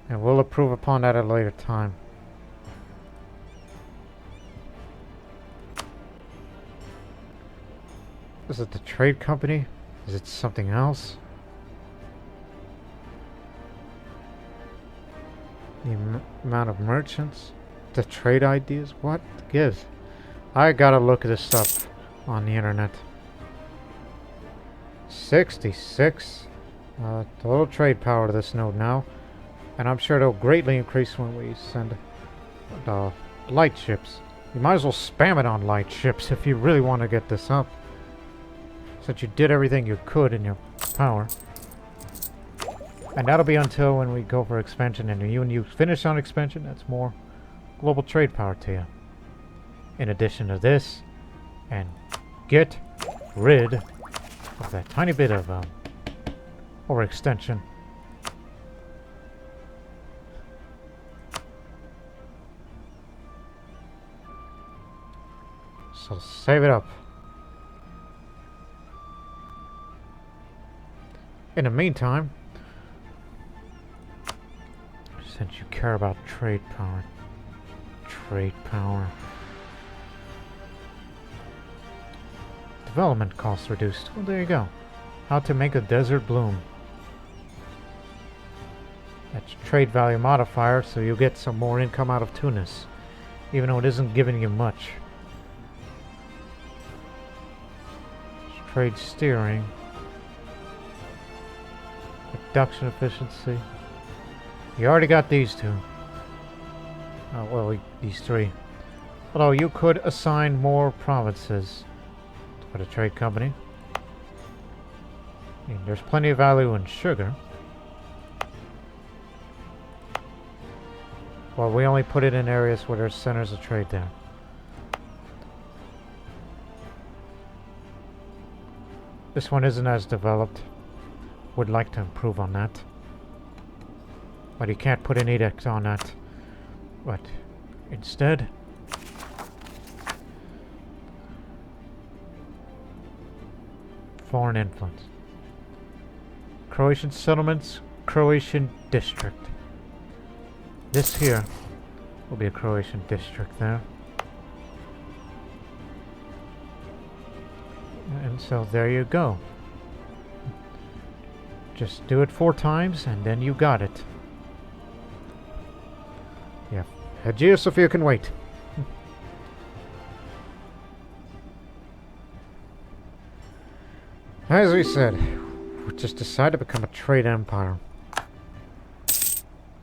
And we'll approve upon that at a later time. Is it the trade company? Is it something else? The amount of merchants? The trade ideas? What gives? I gotta look at this stuff on the internet. 66 total trade power to this node now. And I'm sure it'll greatly increase when we send the light ships. You might as well spam it on light ships if you really want to get this up. Since you did everything you could in your power. And that'll be until when we go for expansion. And when you finish on expansion, that's more global trade power to you. In addition to this. And get rid of that tiny bit of overextension. So save it up. In the meantime, since you care about trade power, development costs reduced. Well, there you go. How to make a desert bloom. That's trade value modifier, so you'll get some more income out of Tunis, even though it isn't giving you much. Trade steering. Production efficiency. You already got these two. Well, these three. Although you could assign more provinces for the trade company. I mean, there's plenty of value in sugar. Well, we only put it in areas where there's centers of trade there. This one isn't as developed. Would like to improve on that. But you can't put an edict on that. But instead, foreign influence. Croatian settlements, Croatian district. This here will be a Croatian district there. And so there you go. Just do it 4 times and then you got it. Yeah, Hagia Sophia can wait. As we said, we just decided to become a trade empire.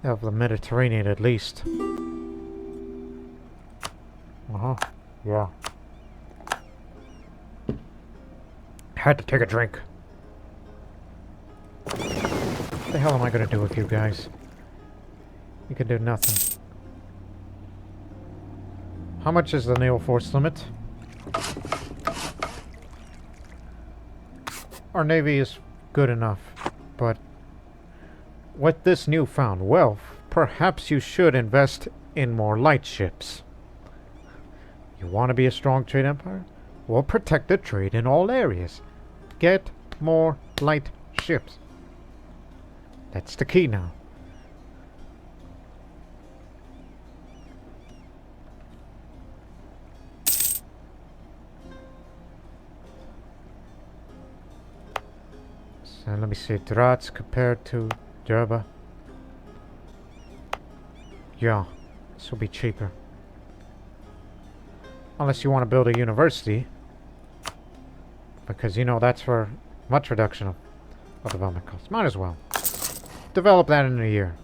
Of the Mediterranean at least. Yeah. Had to take a drink. What the hell am I gonna do with you guys? You can do nothing. How much is the naval force limit? Our navy is good enough, but with this newfound wealth, perhaps you should invest in more light ships. You want to be a strong trade empire? Well, protect the trade in all areas. Get more light ships. That's the key now. So let me see, Drats compared to Jerba. Yeah, this will be cheaper. Unless you want to build a university. Because, you know, that's for much reduction of development costs. Might as well. Develop that in a year.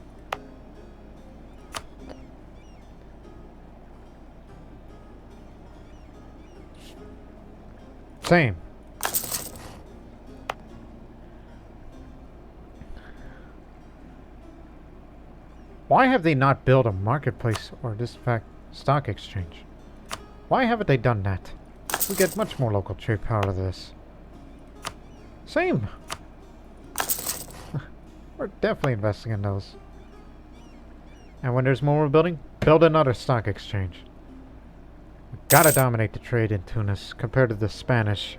Same. Why have they not built a marketplace or this fact stock exchange? Why haven't they done that? We get much more local trade power out of this. Same. We're definitely investing in those. And when there's more we're building, build another stock exchange. We gotta dominate the trade in Tunis compared to the Spanish.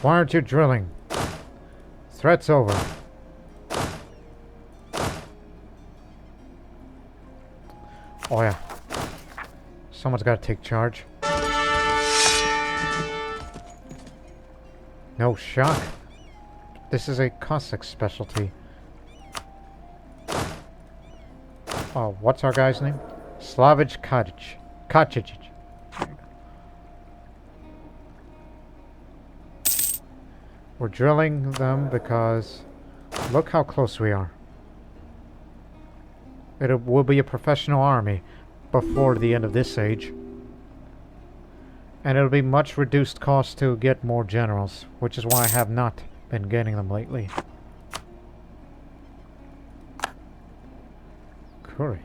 Why aren't you drilling? Threat's over. Oh yeah. Someone's got to take charge. No shock. This is a Cossack specialty. Oh, what's our guy's name? Slavic Kacic. We're drilling them because look how close we are. It will be a professional army before the end of this age. And it'll be much reduced cost to get more generals, which is why I have not been getting them lately. Curry.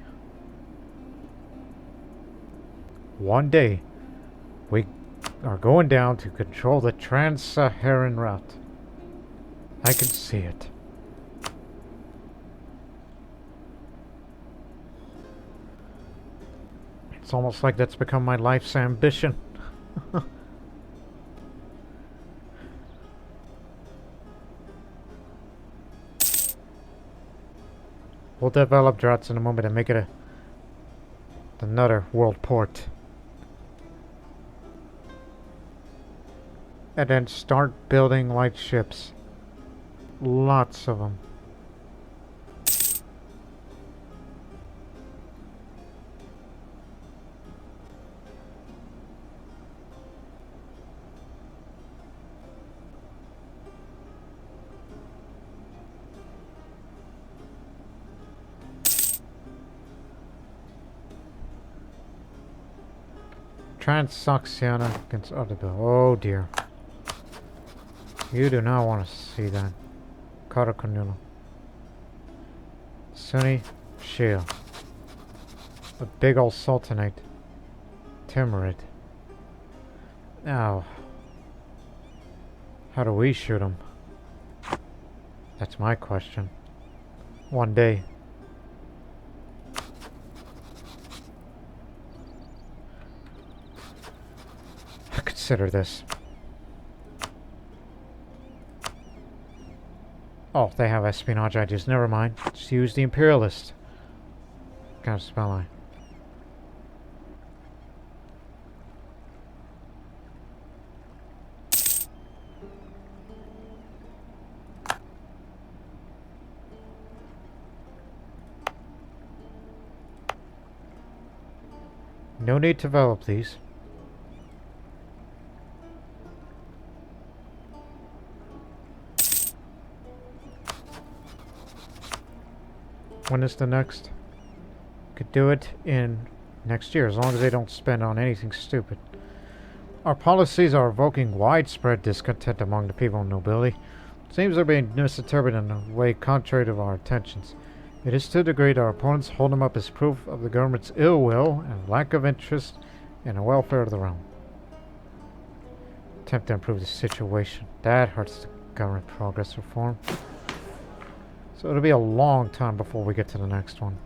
One day, we are going down to control the Trans-Saharan route. I can see it. It's almost like that's become my life's ambition. We'll develop Drats in a moment and make it another world port. And then start building light ships. Lots of them. Transoxiana against Ardabil. Oh dear. You do not want to see that. Karakonula. Sunni Shia. A big old Sultanate. Timurid. Now, how do we shoot them? That's my question. One day. Consider this. Oh, they have espionage ideas. Never mind. Just use the imperialist. Kind of spell line. No need to develop these. When is the next? Could do it in next year, as long as they don't spend on anything stupid. Our policies are evoking widespread discontent among the people and nobility. It seems they're being misinterpreted in a way contrary to our intentions. It is to a degree that our opponents hold them up as proof of the government's ill will and lack of interest in the welfare of the realm. Attempt to improve the situation. That hurts the government progress reform. So it'll be a long time before we get to the next one.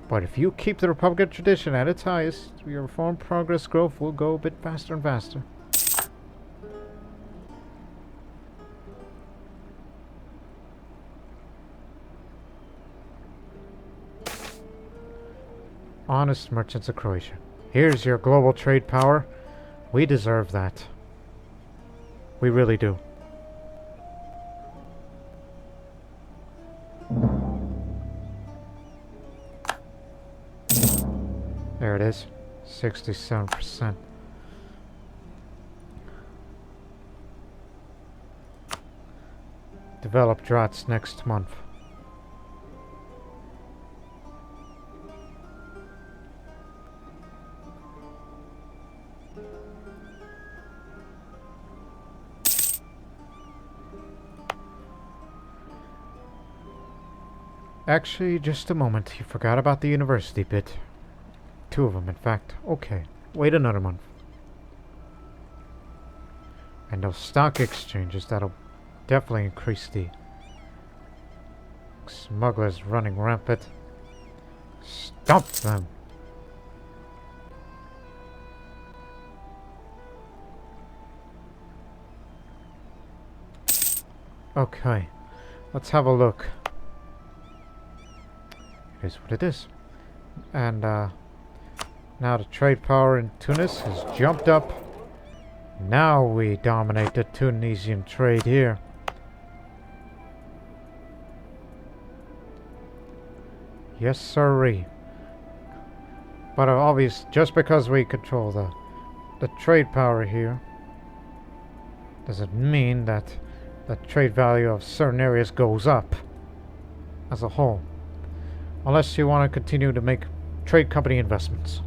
But if you keep the Republican tradition at its highest, your reform progress growth will go a bit faster and faster. Honest merchants of Croatia. Here's your global trade power. We deserve that. We really do. There it is. 67%. Develop Drats next month. Actually, just a moment. You forgot about the university bit. 2 of them, in fact. Okay. Wait another month. And those stock exchanges, that'll definitely increase the smugglers running rampant. Stop them! Okay. Let's have a look. It is what it is. And, now the trade power in Tunis has jumped up. Now we dominate the Tunisian trade here. Yes, sirree. But obvious, just because we control the trade power here, doesn't mean that the trade value of certain areas goes up as a whole. Unless you want to continue to make trade company investments.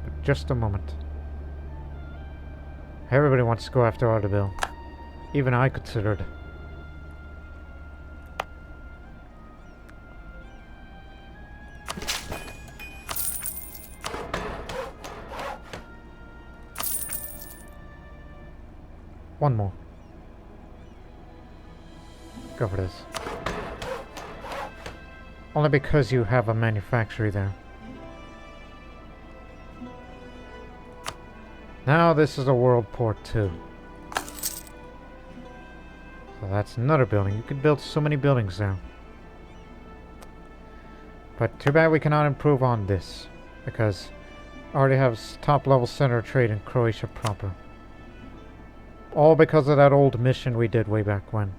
But just a moment. Everybody wants to go after Ardabil. Even I considered. One more. Go for this. Only because you have a manufactory there. Now this is a world port too. So that's another building. You could build so many buildings there. But too bad we cannot improve on this. Because I already have top level center of trade in Croatia proper. All because of that old mission we did way back when.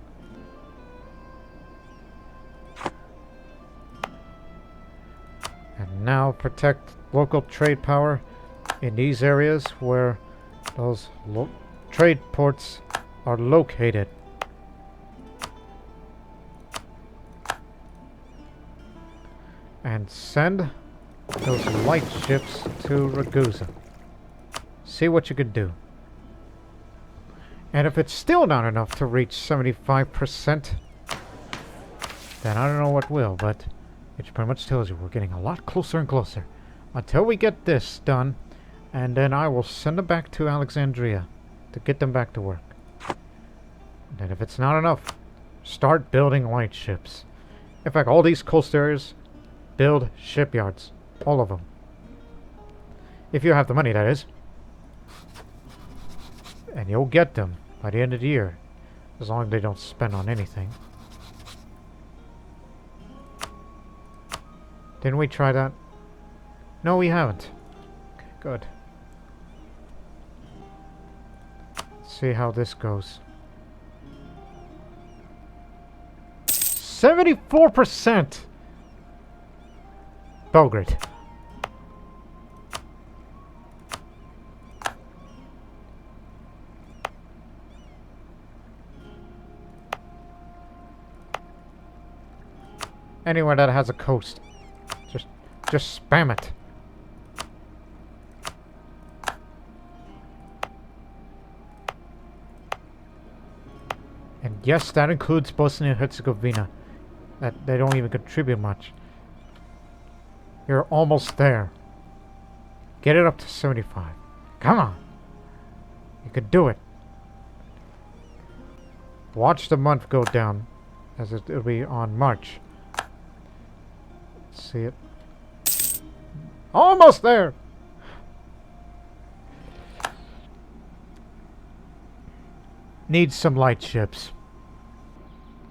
And now protect local trade power in these areas where those trade ports are located. And send those light ships to Ragusa. See what you could do. And if it's still not enough to reach 75%, then I don't know what will, but it pretty much tells you we're getting a lot closer and closer. Until we get this done, and then I will send them back to Alexandria to get them back to work. And then if it's not enough, start building light ships. In fact, all these coast areas, build shipyards. All of them. If you have the money, that is. And you'll get them by the end of the year. As long as they don't spend on anything. Didn't we try that? No, we haven't. Okay, good. Let's see how this goes. 74%! Belgrade. Anywhere that has a coast. Just spam it. And yes, that includes Bosnia and Herzegovina. That they don't even contribute much. You're almost there. Get it up to 75. Come on. You could do it. Watch the month go down, as it'll be on March. Let's see it. Almost there! Needs some light ships.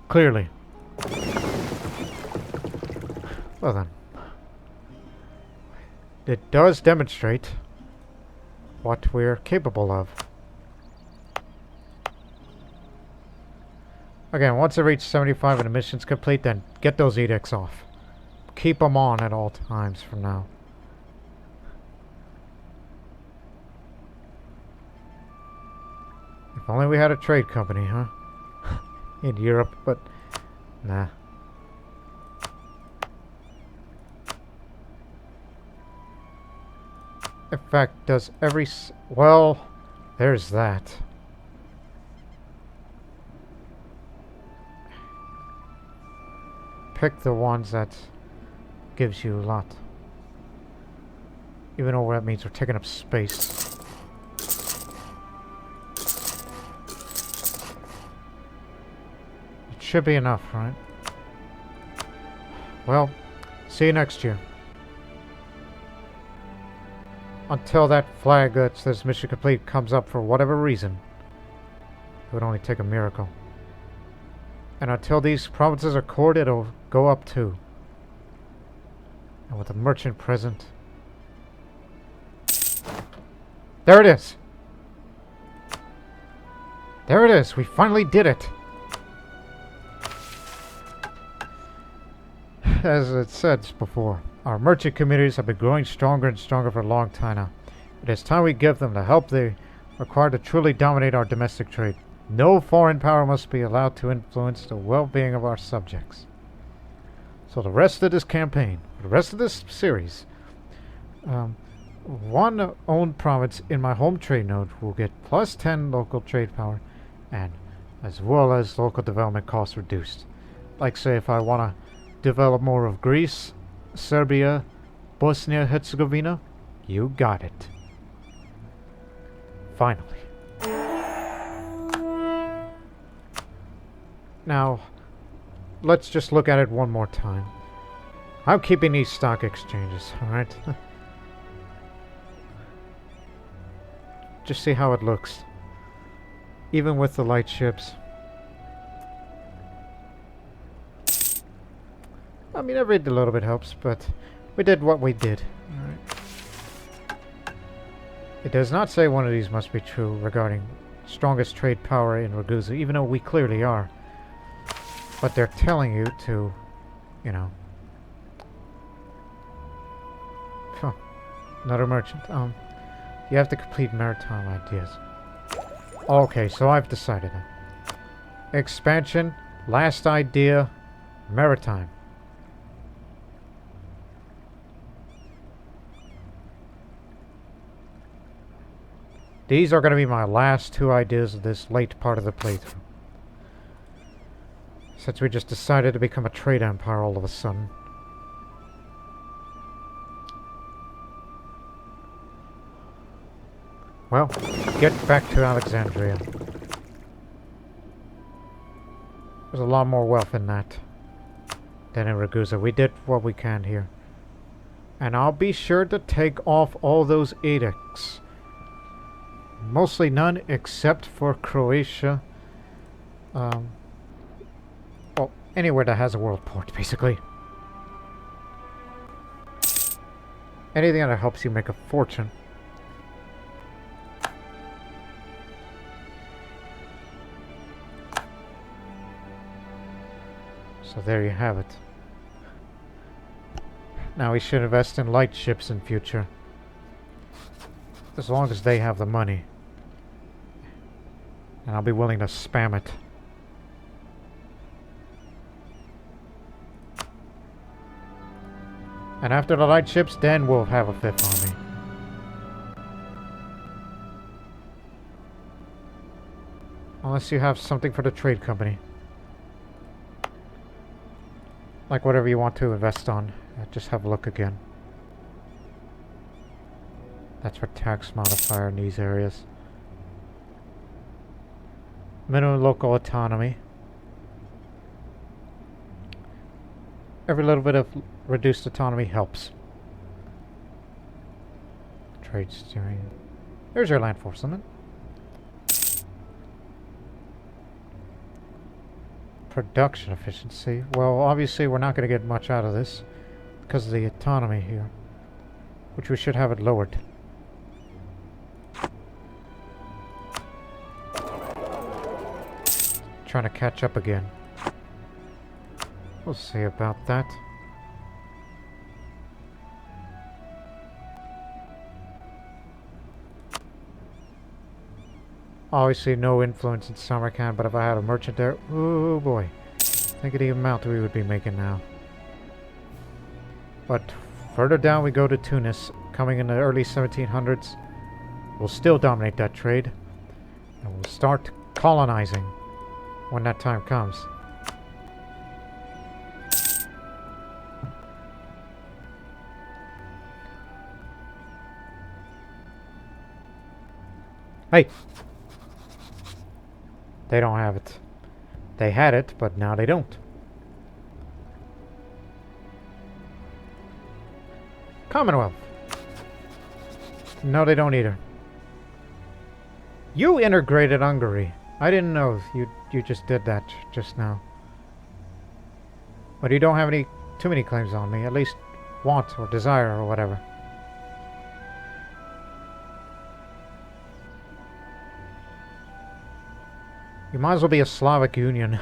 Clearly. Well then. It does demonstrate what we're capable of. Again, once I reach 75 and the mission's complete, then get those edicts off. Keep them on at all times from now. If only we had a trade company, huh? In Europe, but nah. In fact, does every... well, there's that. Pick the ones that gives you a lot. Even though that means we're taking up space. It should be enough, right? Well, see you next year. Until that flag that says mission complete comes up for whatever reason. It would only take a miracle. And until these provinces are cored, it'll go up too. And with a merchant present. There it is! There it is! We finally did it! As it said before, Our merchant communities have been growing stronger and stronger for a long time now. It is time we give them the help they require to truly dominate our domestic trade. No foreign power must be allowed to influence the well-being of our subjects. So the rest of this campaign, the rest of this series, one owned province in my home trade node will get plus 10 local trade power, and as well as local development costs reduced. Like say if I want to develop more of Greece, Serbia, Bosnia-Herzegovina, you got it. Finally. Now, let's just look at it one more time. I'm keeping these stock exchanges, alright? Just see how it looks. Even with the light ships. I mean, every little bit helps, but we did what we did. Alright. It does not say one of these must be true regarding strongest trade power in Ragusa, even though we clearly are. But they're telling you to, you know. Huh. Another merchant. You have to complete maritime ideas. Okay, so I've decided it. Expansion, last idea, maritime. These are going to be my last two ideas of this late part of the playthrough. Since we just decided to become a trade empire all of a sudden. Well, get back to Alexandria. There's a lot more wealth in that than in Ragusa. We did what we can here. And I'll be sure to take off all those edicts. Mostly none except for Croatia. Well, anywhere that has a world port, basically. Anything that helps you make a fortune. So there you have it. Now we should invest in light ships in future. As long as they have the money. And I'll be willing to spam it. And after the light ships, then we'll have a fifth army. Unless you have something for the trade company. Like whatever you want to invest on. Just have a look again. That's for tax modifier in these areas. Minimum local autonomy. Every little bit of reduced autonomy helps. Trade steering. There's your land force limit. Production efficiency. Well, obviously we're not going to get much out of this because of the autonomy here, which we should have it lowered. Trying to catch up again. We'll see about that. Obviously no influence in Samarkand, but if I had a merchant there, oh boy. Think of the amount we would be making now. But further down we go to Tunis, coming in the early 1700s. We'll still dominate that trade. And we'll start colonizing when that time comes. Hey! They don't have it. They had it, but now they don't. Commonwealth. No, they don't either. You integrated Hungary. I didn't know you just did that just now. But you don't have too many claims on me. At least want or desire or whatever. You might as well be a Slavic Union.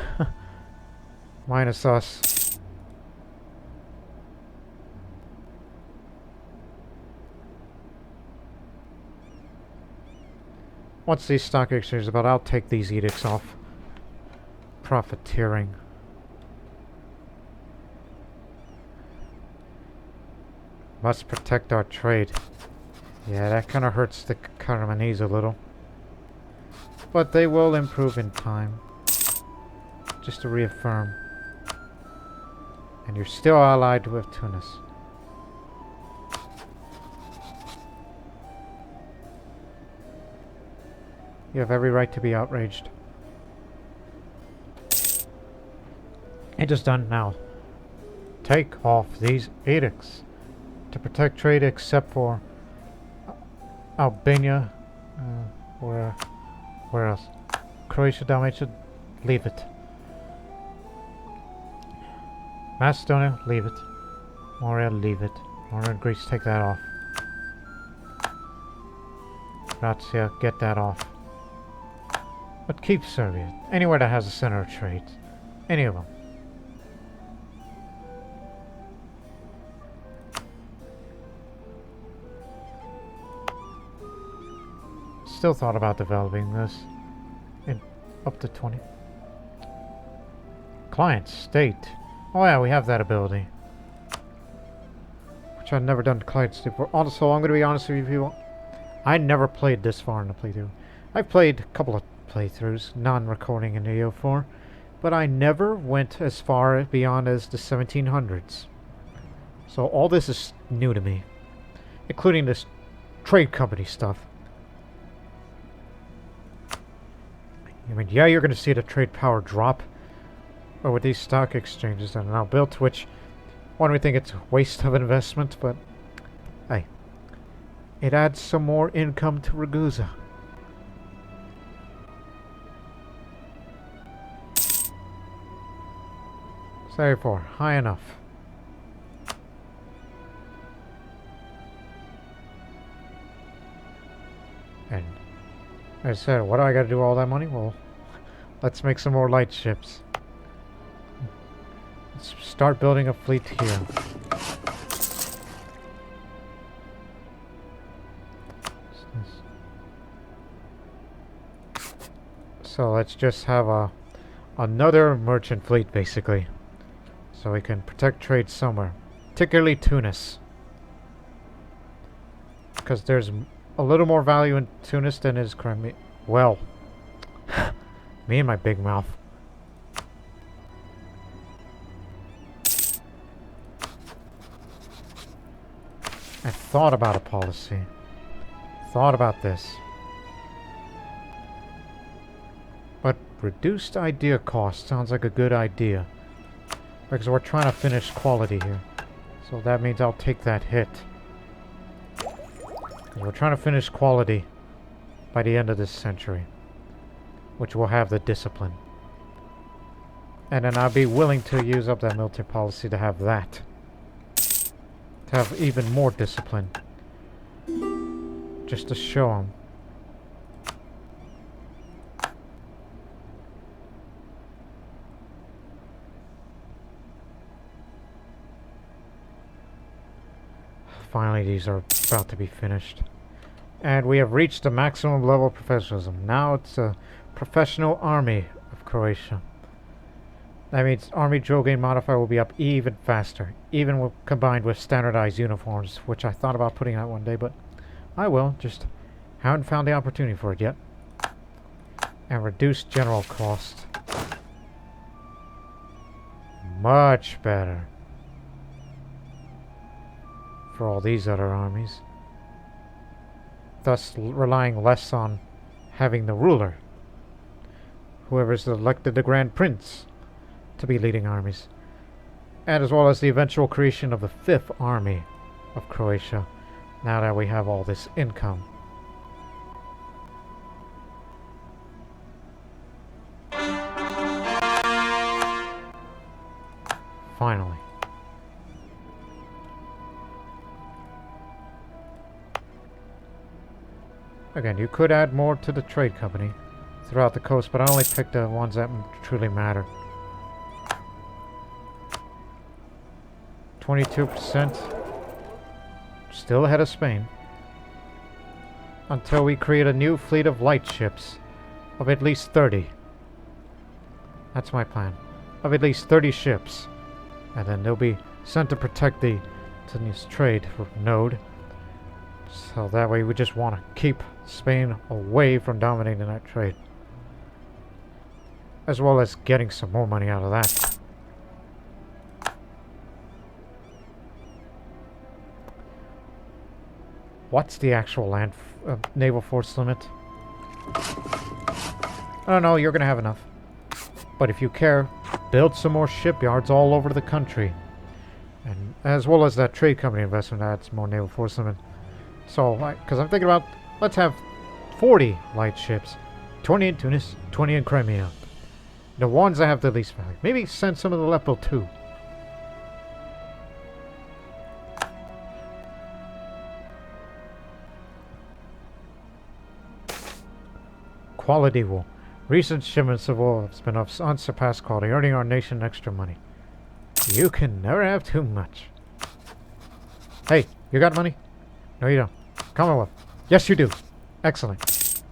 Minus us. What's these stock exchanges about? I'll take these edicts off. Profiteering. Must protect our trade. Yeah, that kind of hurts the Carmenese a little. But they will improve in time. Just to reaffirm. And you're still allied with Tunis. You have every right to be outraged. It is done now. Take off these edicts to protect trade except for Albania. Where else? Croatia, Dalmatia, leave it. Macedonia, leave it. Morea, leave it. Morea and Greece, take that off. Croatia, get that off. But keep Serbia. Anywhere that has a center of trade. Any of them. Still thought about developing this in up to 20. Client state. Oh yeah, we have that ability. Which I've never done client state before. Also, I'm going to be honest with you people. I never played this far in the playthrough. I've played a couple of playthroughs, non-recording in AO4, but I never went as far beyond as the 1700s. So all this is new to me, including this trade company stuff. I mean, yeah, you're going to see the trade power drop with these stock exchanges that are now built, which one would think it's a waste of investment, but hey, it adds some more income to Ragusa. Therefore, high enough. And as I said, what do I got to do with all that money? Well, let's make some more light ships. Let's start building a fleet here. So let's just have another merchant fleet, basically. So we can protect trade somewhere. Particularly Tunis. Because there's a little more value in Tunis than is Crimea. Well, me and my big mouth. I thought about a policy. Thought about this. But reduced idea cost sounds like a good idea. Because we're trying to finish quality here. So that means I'll take that hit. We're trying to finish quality by the end of this century. Which will have the discipline. And then I'll be willing to use up that military policy to have that. To have even more discipline. Just to show them. Finally, these are about to be finished. And we have reached the maximum level of professionalism. Now it's a professional army of Croatia. That means army drill gain modifier will be up even faster. Even combined with standardized uniforms, which I thought about putting out one day, but I will. Just haven't found the opportunity for it yet. And reduce general cost. Much better. For all these other armies, thus relying less on having the ruler, whoever's elected the Grand Prince, to be leading armies, and as well as the eventual creation of the 5th Army of Croatia, now that we have all this income. Finally. Again, you could add more to the trade company throughout the coast, but I only picked the ones that truly matter. 22%. Still ahead of Spain. until we create a new fleet of light ships of at least 30. That's my plan. Of at least 30 ships. And then they'll be sent to protect the Tunis Trade Node. So that way we just want to keep Spain away from dominating that trade. As well as getting some more money out of that. What's the actual land naval force limit? Oh no, you're gonna have enough. But if you care, build some more shipyards all over the country. And as well as that trade company investment adds more naval force limit. So, because I'm thinking about, let's have 40 light ships. 20 in Tunis, 20 in Crimea. The ones that have the least value. Maybe send some of the Lepo too. Quality wool. Recent shipments of wool have been of unsurpassed quality, earning our nation extra money. You can never have too much. Hey, you got money? No, you don't. Commonwealth. Yes, you do. Excellent.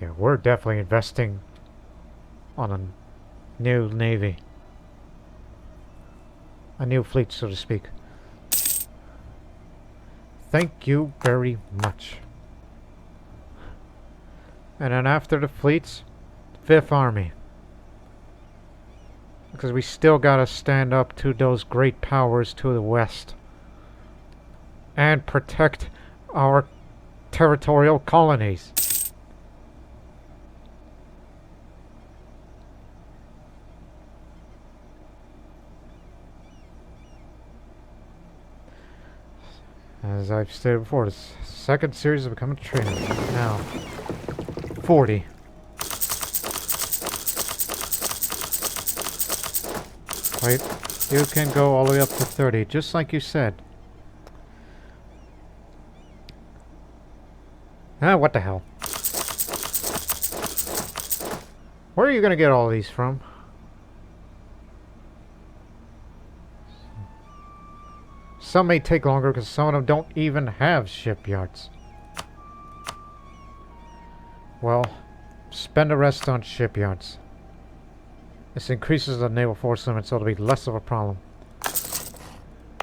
Yeah, we're definitely investing on a new navy. A new fleet, so to speak. Thank you very much. And then after the fleets, 5th Army. Because we still gotta stand up to those great powers to the west. And protect our territorial colonies. As I've stated before, the second series of becoming training. Now, 40. Wait, you can go all the way up to 30, just like you said. Ah, what the hell? Where are you gonna get all these from? Some may take longer because some of them don't even have shipyards. Well, spend the rest on shipyards. This increases the naval force limit, so it'll be less of a problem.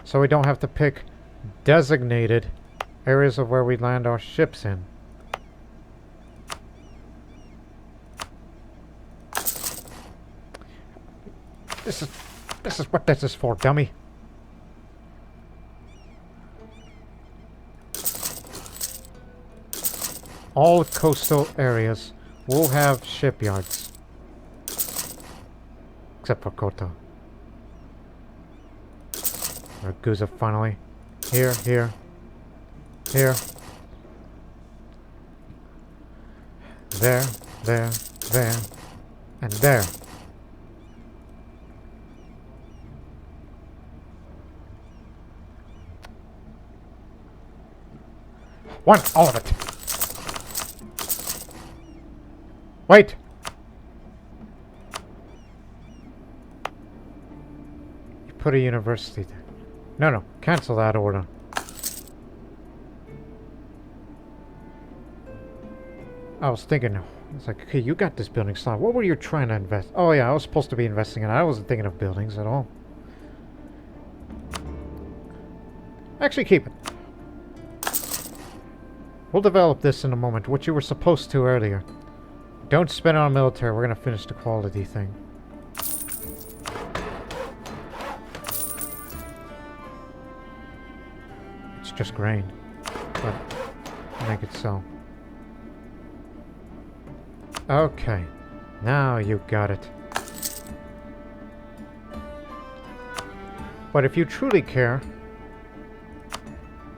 So we don't have to pick designated areas of where we land our ships in. This is what this is for, dummy. All coastal areas will have shipyards. Except for Kota. Ragusa finally. Here, here, here. There, there, there, and there. Want all of it. Wait! You put a university there. No, no. Cancel that order. I was thinking, it's like, okay, you got this building slot. What were you trying to invest? Oh yeah, I was supposed to be investing in it. I wasn't thinking of buildings at all. Actually, keep it. We'll develop this in a moment, what you were supposed to earlier. Don't spend it on military. We're going to finish the quality thing. It's just grain. But make it so. Okay. Now you got it. But if you truly care,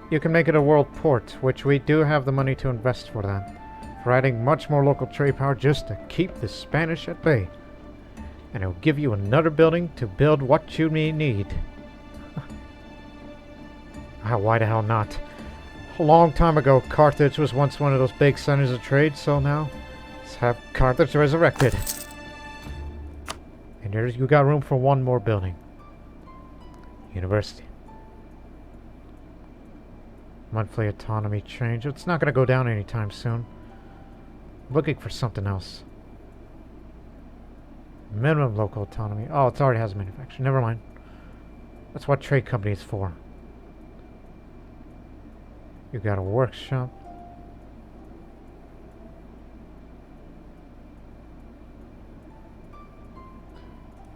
you can make it a world port, which we do have the money to invest for that. For adding much more local trade power just to keep the Spanish at bay. And it'll give you another building to build what you may need. Why the hell not? A long time ago, Carthage was once one of those big centers of trade, so now let's have Carthage resurrected. And there's you got room for one more building. University. Monthly autonomy change. It's not going to go down anytime soon. I'm looking for something else. Minimum local autonomy. Oh, it already has manufacturing. Never mind. That's what trade company is for. You got a workshop.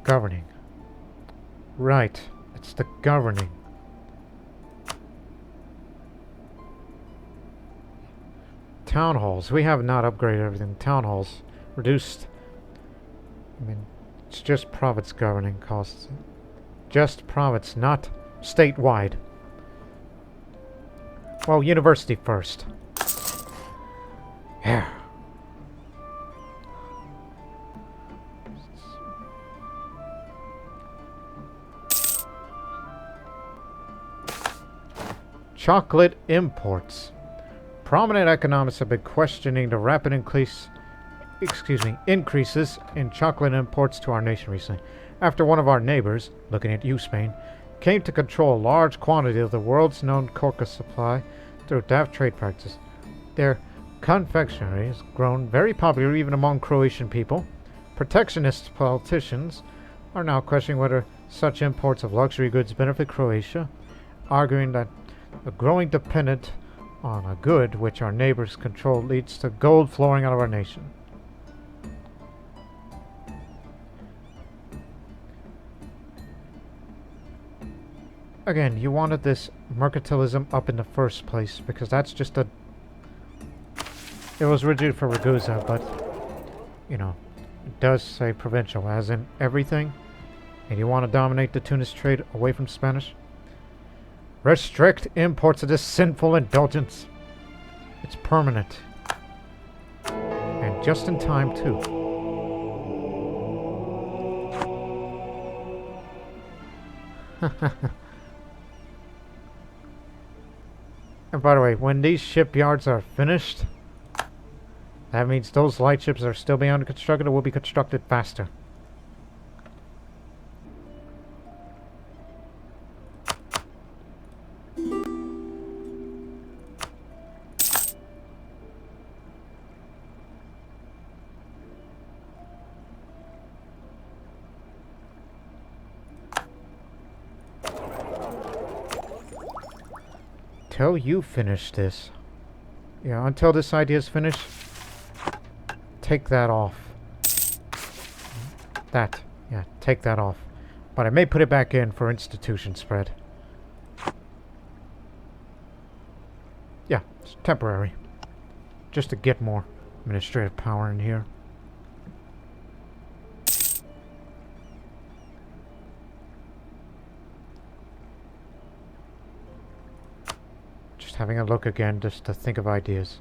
Governing. Right. It's the governing. Town halls. We have not upgraded everything. Town halls. Reduced. I mean, it's just province governing costs. Just province, not statewide. Well, university first. Yeah. Chocolate imports. Prominent economists have been questioning the rapid increases in chocolate imports to our nation recently, after one of our neighbors, looking at you, Spain, came to control a large quantity of the world's known coca supply through daft trade practices. Their confectionery has grown very popular even among Croatian people. Protectionist politicians are now questioning whether such imports of luxury goods benefit Croatia, arguing that a growing dependence on a good which our neighbors control leads to gold flowing out of our nation. Again, you wanted this mercantilism up in the first place because that's just a... It was rigid for Ragusa, but, you know, it does say provincial, as in everything. And you want to dominate the Tunis trade away from Spanish? Restrict imports of this sinful indulgence. It's permanent. And just in time, too. And by the way, when these shipyards are finished, that means those light ships are still being constructed or will be constructed faster. Until you finish this. Yeah, until this idea is finished, take that off. That. Yeah, take that off. But I may put it back in for institution spread. Yeah, it's temporary. Just to get more administrative power in here. Having a look again just to think of ideas.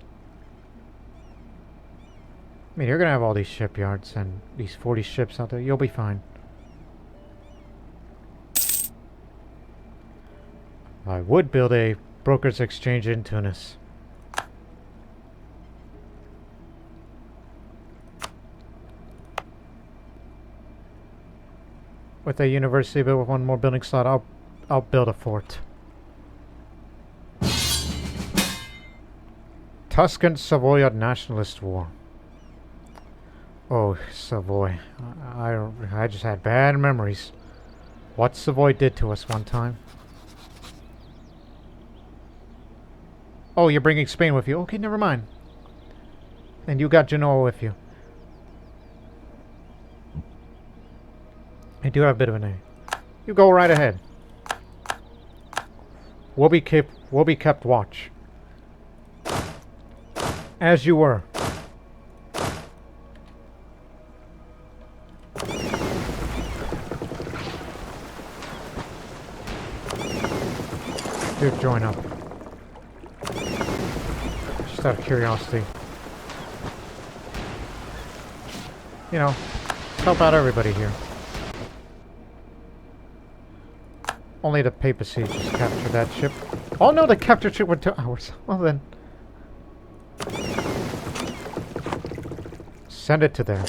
I mean, you're gonna have all these shipyards and these 40 ships out there. You'll be fine. I would build a broker's exchange in Tunis. With a university built with one more building slot, I'll build a fort. Tuscan Savoy nationalist war. Oh, Savoy. I just had bad memories. What Savoy did to us one time. Oh, you're bringing Spain with you. Okay, never mind. And you got Genoa with you. I do have a bit of a name. You go right ahead. We'll be kept watch. As you were. Do join up. Just out of curiosity. You know, help out everybody here. Only the papacy just captured that ship. Oh no, they captured ship with 2 hours. Well then. Send it to there.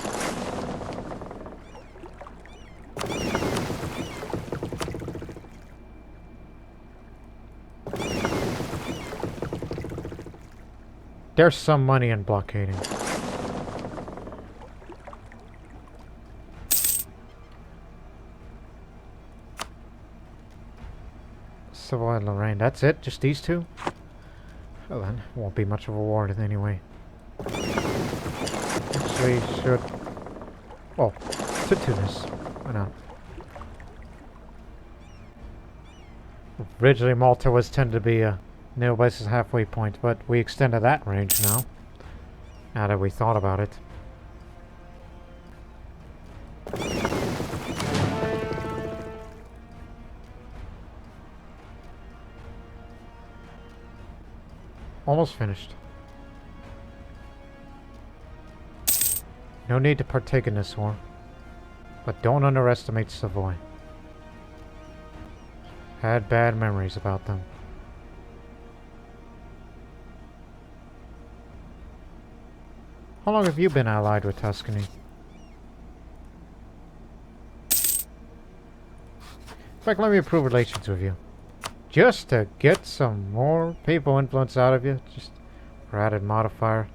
There's some money in blockading. Savoy and Lorraine. That's it? Just these two? Well then, won't be much of a war anyway. Actually, should... Oh, to Tunis. Why not? Originally, Malta was tended to be a nail-bice's halfway point, but we extended that range now. Now that we thought about it. Almost finished. No need to partake in this war. But don't underestimate Savoy. Had bad memories about them. How long have you been allied with Tuscany? In fact, let me improve relations with you. Just to get some more people influence out of you. Just for added modifier.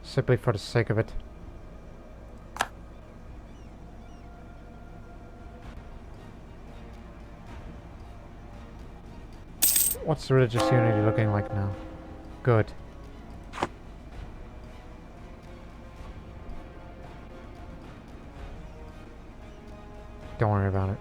Simply for the sake of it. What's the religious unity looking like now? Good. Don't worry about it.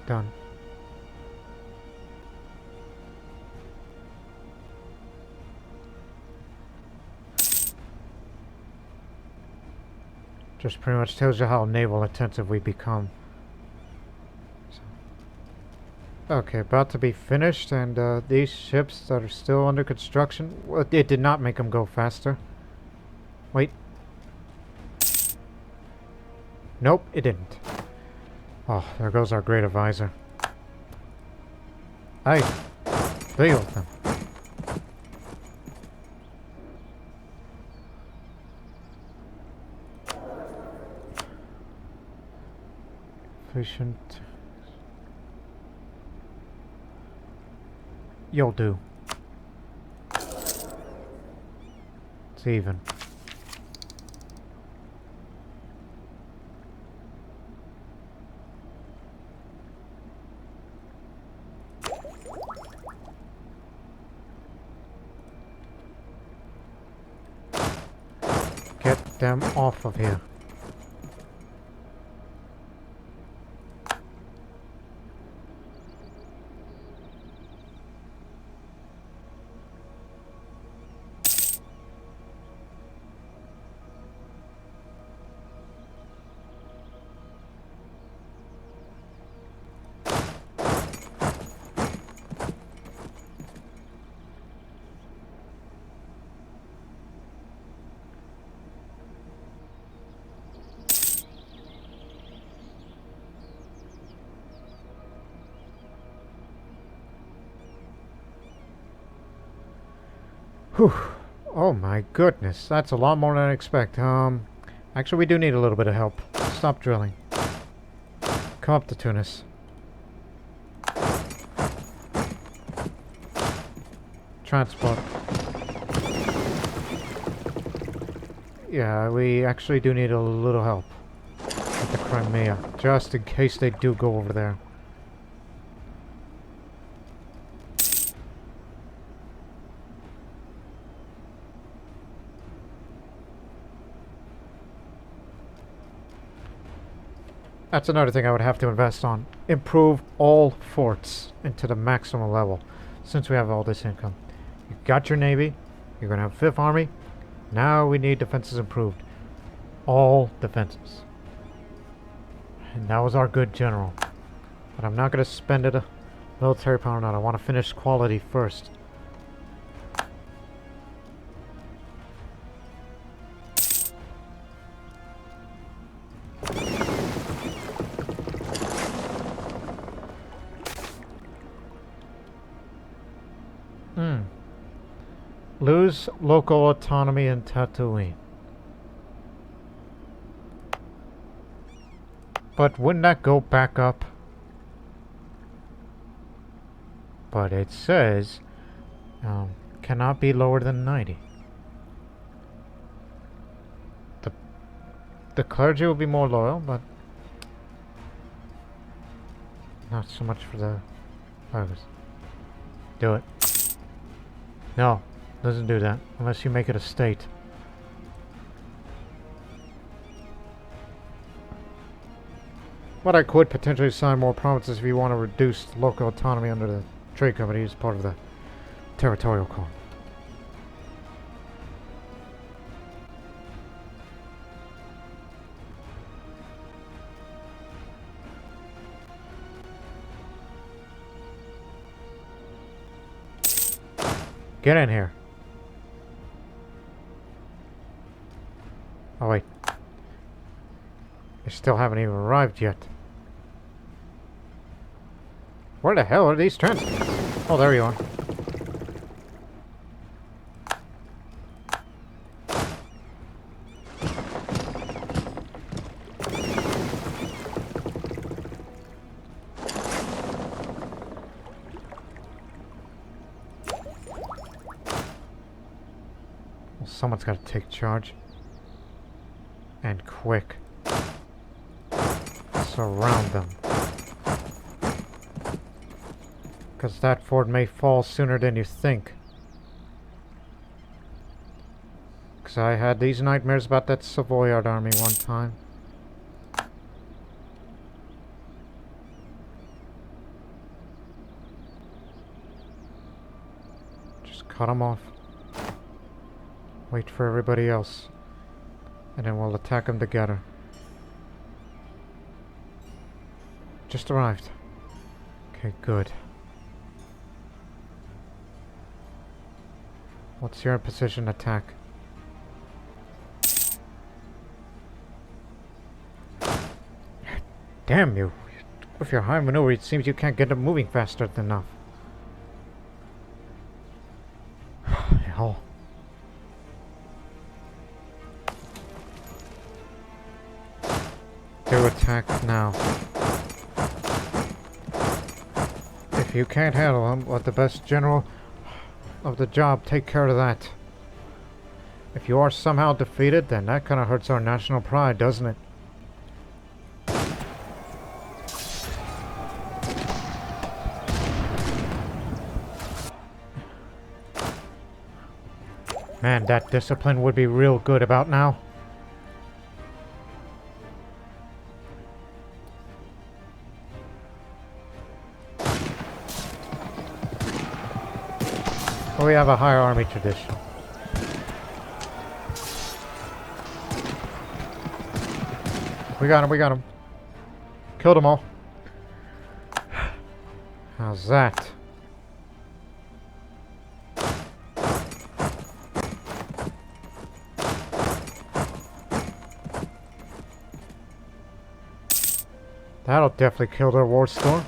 Done. Just pretty much tells you how naval intensive we become. So. Okay, about to be finished, and these ships that are still under construction, well, it did not make them go faster. Wait. Nope, it didn't. Oh, there goes our great advisor. I failed them. Efficient. You'll do. It's even. Get them off of here. Whew. Oh my goodness, that's a lot more than I expect. Actually we do need a little bit of help. Stop drilling. Come up to Tunis. Transport. Yeah, we actually do need a little help with the Crimea, just in case they do go over there. That's another thing I would have to invest on. Improve all forts into the maximum level, since we have all this income. You got your navy, you're going to have 5th Army. Now we need defenses improved. All defenses. And that was our good general. But I'm not going to spend it a military power on. I want to finish quality first. Lose local autonomy in Tatooine. But wouldn't that go back up? But it says cannot be lower than 90. The clergy will be more loyal, but not so much for the others. Do it. No, doesn't do that unless you make it a state. But I could potentially sign more provinces if you want to reduce local autonomy under the trade company as part of the territorial call. Get in here. Oh wait. You still haven't even arrived yet. Where the hell are these trends? Oh, there you are. Well, someone's got to take charge. And quick. Surround them. Because that fort may fall sooner than you think. Because I had these nightmares about that Savoyard army one time. Just cut them off. Wait for everybody else. And then we'll attack them together. Just arrived. Okay, good. What's your position attack? Damn you! With your high maneuver, it seems you can't get them moving faster than enough. Hell. Do attack now. If you can't handle them, let the best general of the job take care of that. If you are somehow defeated, then that kind of hurts our national pride, doesn't it? Man, that discipline would be real good about now. We have a higher army tradition. We got him, we got him. Killed them all. How's that? That'll definitely kill their war storm.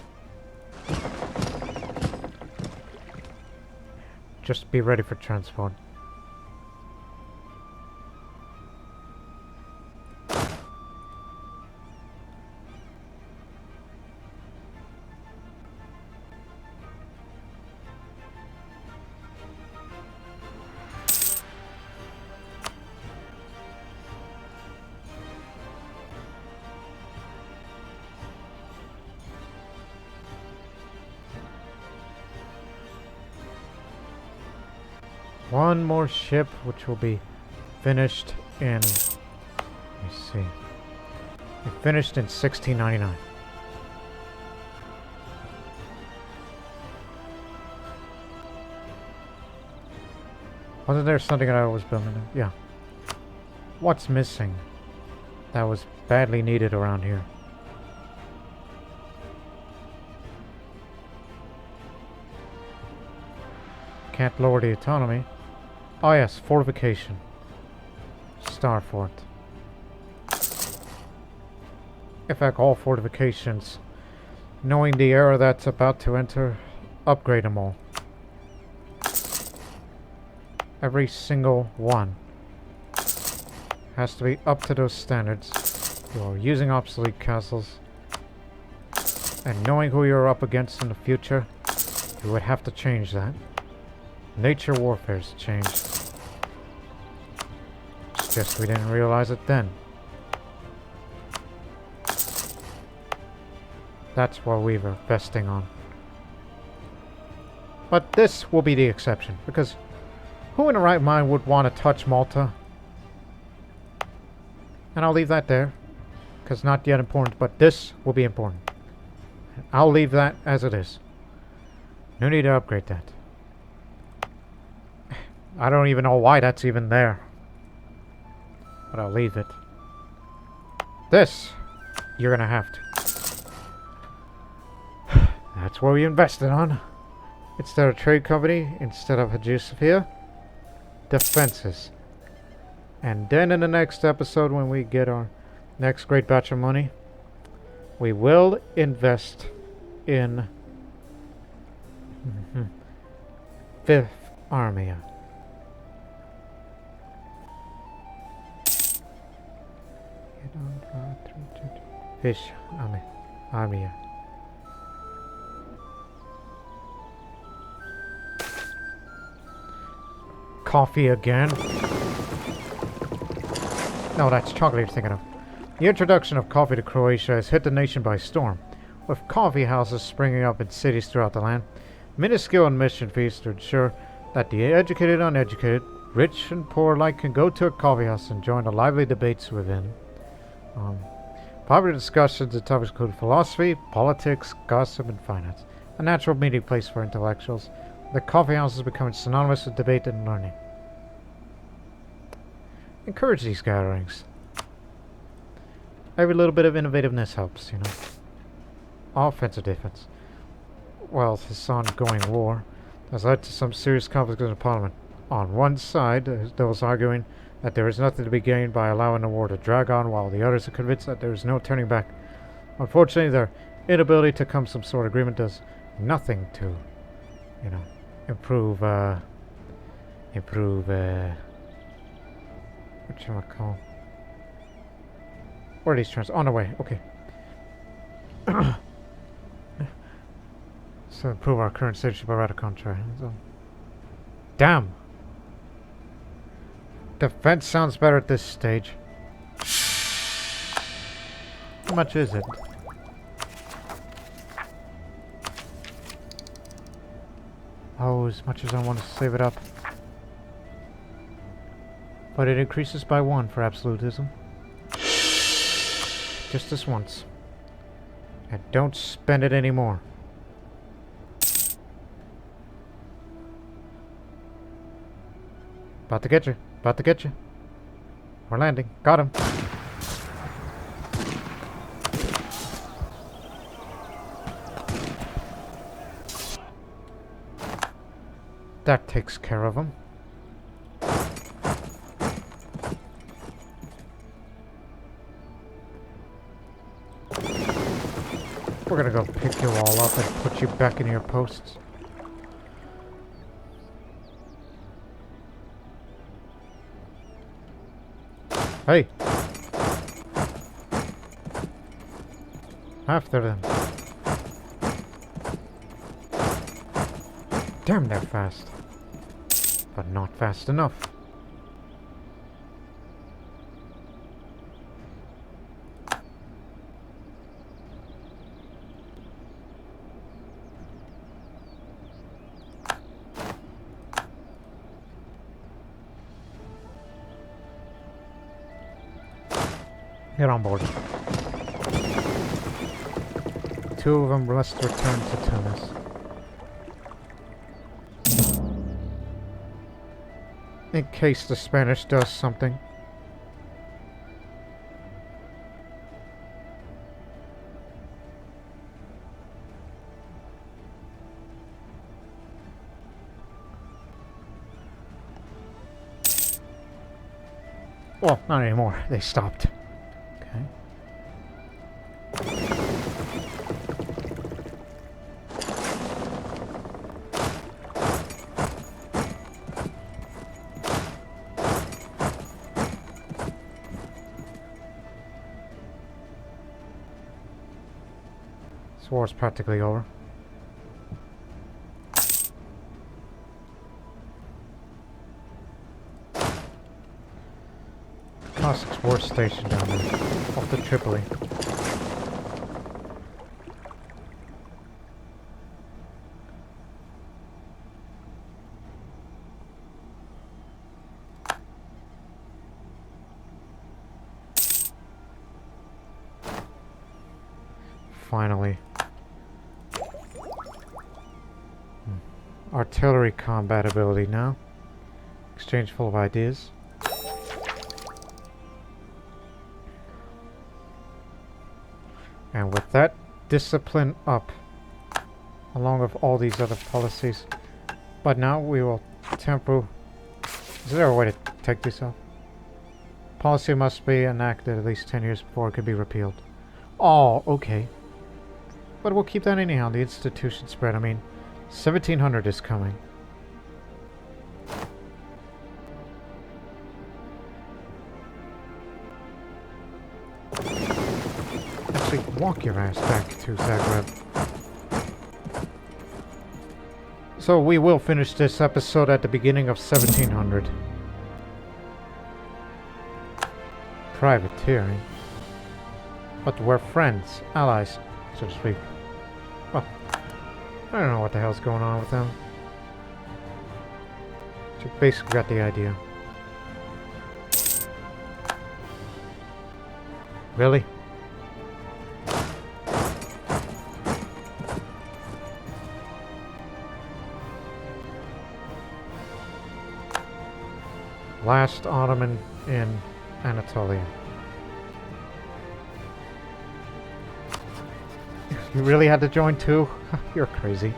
Just be ready for transport. One more ship, which will be finished in... Let me see. It finished in 1699. Wasn't there something that I was building? Yeah. What's missing? That was badly needed around here. Can't lower the autonomy. Oh yes, fortification. Star Fort. In fact, all fortifications, knowing the era that's about to enter, upgrade them all. Every single one has to be up to those standards. You are using obsolete castles. And knowing who you're up against in the future, you would have to change that. Nature warfare's changed. It's just we didn't realize it then. That's what we were vesting on. But this will be the exception, because who in the right mind would want to touch Malta? And I'll leave that there, because not yet important, but this will be important. I'll leave that as it is. No need to upgrade that. I don't even know why that's even there. But I'll leave it. This, you're gonna have to. That's what we invested on. Instead of trade company, instead of Hagia, defenses. And then in the next episode, when we get our next great batch of money, we will invest in 5th Army. Fish Army. Coffee again? No, that's chocolate you're thinking of. The introduction of coffee to Croatia has hit the nation by storm, with coffee houses springing up in cities throughout the land. Minuscule admission fees to ensure that the educated and uneducated, rich and poor alike can go to a coffee house and join the lively debates within. Popular discussions and topics include philosophy, politics, gossip, and finance. A natural meeting place for intellectuals. The coffee house is becoming synonymous with debate and learning. Encourage these gatherings. Every little bit of innovativeness helps, you know. Offense or defense. Well, this ongoing war has led to some serious conflicts in the parliament. On one side, there's those arguing that there is nothing to be gained by allowing the war to drag on, while the others are convinced that there is no turning back. Unfortunately, their inability to come to some sort of agreement does nothing to, you know, improve, whatchamacall? Where are these trends? On the way, okay. So improve our current citizenship by radical contract. So. Damn! Defense sounds better at this stage. How much is it? Oh, as much as I want to save it up. But it increases by 1 for absolutism. Just this once. And don't spend it anymore. About to get you. About to get you. We're landing. Got him. That takes care of him. We're gonna go pick you all up and put you back in your posts. Hey! After them. Damn, they're fast. But not fast enough. Get on board. 2 of them must return to Tunis. In case the Spanish does something. Well, not anymore. They stopped. Okay. This war's practically over. Cossacks war station down there, off the Tripoli. Finally. Artillery combat ability now. Exchange full of ideas. And with that, discipline up, along with all these other policies. But now we will temper. Is there a way to take this off? Policy must be enacted at least 10 years before it could be repealed. Oh, okay. But we'll keep that anyhow. The institution spread. I mean, 1700 is coming. Actually, walk your ass back to Zagreb. So we will finish this episode at the beginning of 1700. Privateering. But we're friends, allies, so to speak. Well, I don't know what the hell's going on with them. You basically got the idea. Really? Last Ottoman in Anatolia. You really had to join too? You're crazy.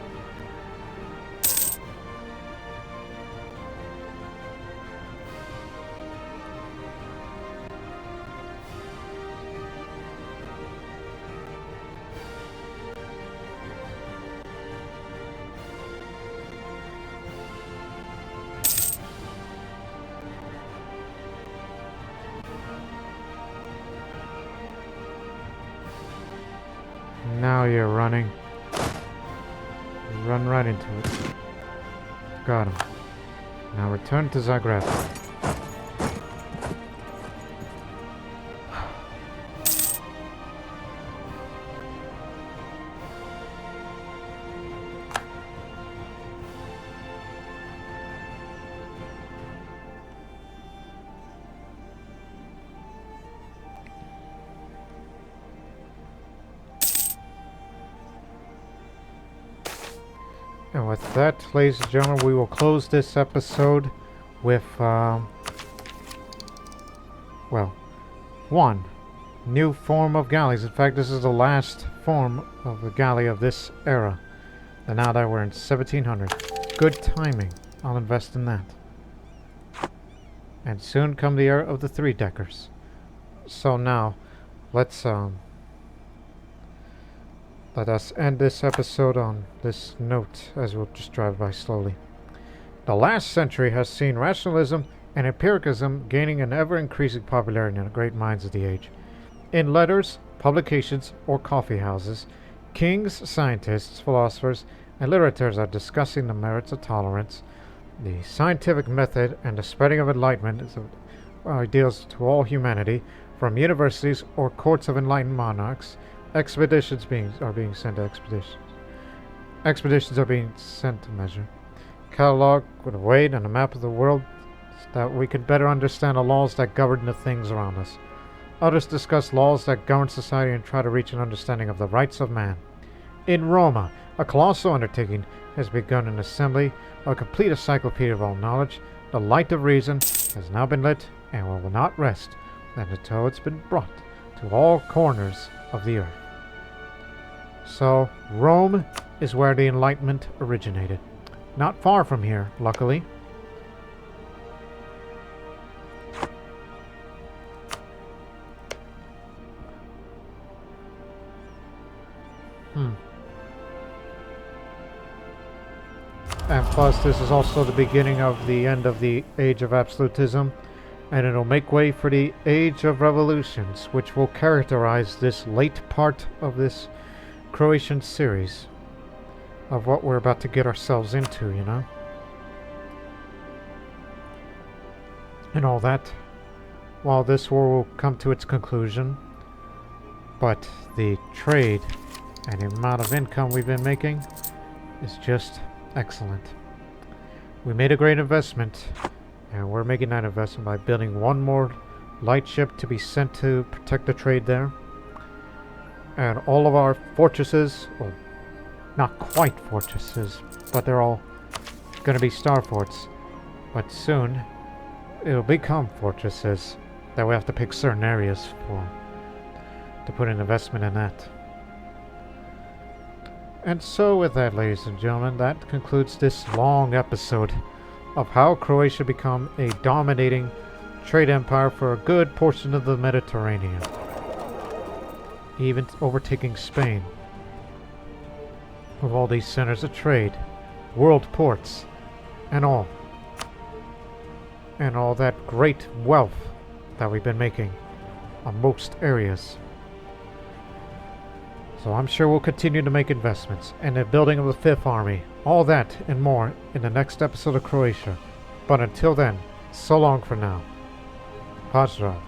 Now you're running. Run right into it. Got him. Now return to Zagreb. And with that, ladies and gentlemen, we will close this episode with, well, one new form of galleys. In fact, this is the last form of the galley of this era. And now that we're in 1700. Good timing. I'll invest in that. And soon come the era of the three-deckers. So now, let's, let us end this episode on this note, as we'll just drive by slowly. The last century has seen rationalism and empiricism gaining an ever-increasing popularity in the great minds of the age. In letters, publications, or coffee houses, kings, scientists, philosophers, and literateurs are discussing the merits of tolerance, the scientific method, and the spreading of enlightenment as ideals to all humanity, from universities or courts of enlightened monarchs. Expeditions are being sent to expeditions. Expeditions are being sent to measure. Catalog with a weight and a map of the world so that we can better understand the laws that govern the things around us. Others discuss laws that govern society and try to reach an understanding of the rights of man. In Roma, a colossal undertaking has begun, an assembly, a complete encyclopedia of all knowledge. The light of reason has now been lit and will not rest until it's been brought to all corners of the earth. So, Rome is where the Enlightenment originated. Not far from here, luckily. And plus, this is also the beginning of the end of the Age of Absolutism, and it'll make way for the Age of Revolutions, which will characterize this late part of this Croatian series of what we're about to get ourselves into, you know? And all that, while this war will come to its conclusion, but the trade and the amount of income we've been making is just excellent. We made a great investment, and we're making that investment by building one more light ship to be sent to protect the trade there. And all of our fortresses, well, not quite fortresses, but they're all going to be star forts. But soon, it'll become fortresses that we have to pick certain areas for, to put an investment in that. And so with that, ladies and gentlemen, that concludes this long episode of how Croatia become a dominating trade empire for a good portion of the Mediterranean, even overtaking Spain with all these centers of trade, world ports, and all that great wealth that we've been making on most areas. So I'm sure we'll continue to make investments in the building of the 5th Army, all that and more in the next episode of Croatia. But until then, so long for now. Pozdrav.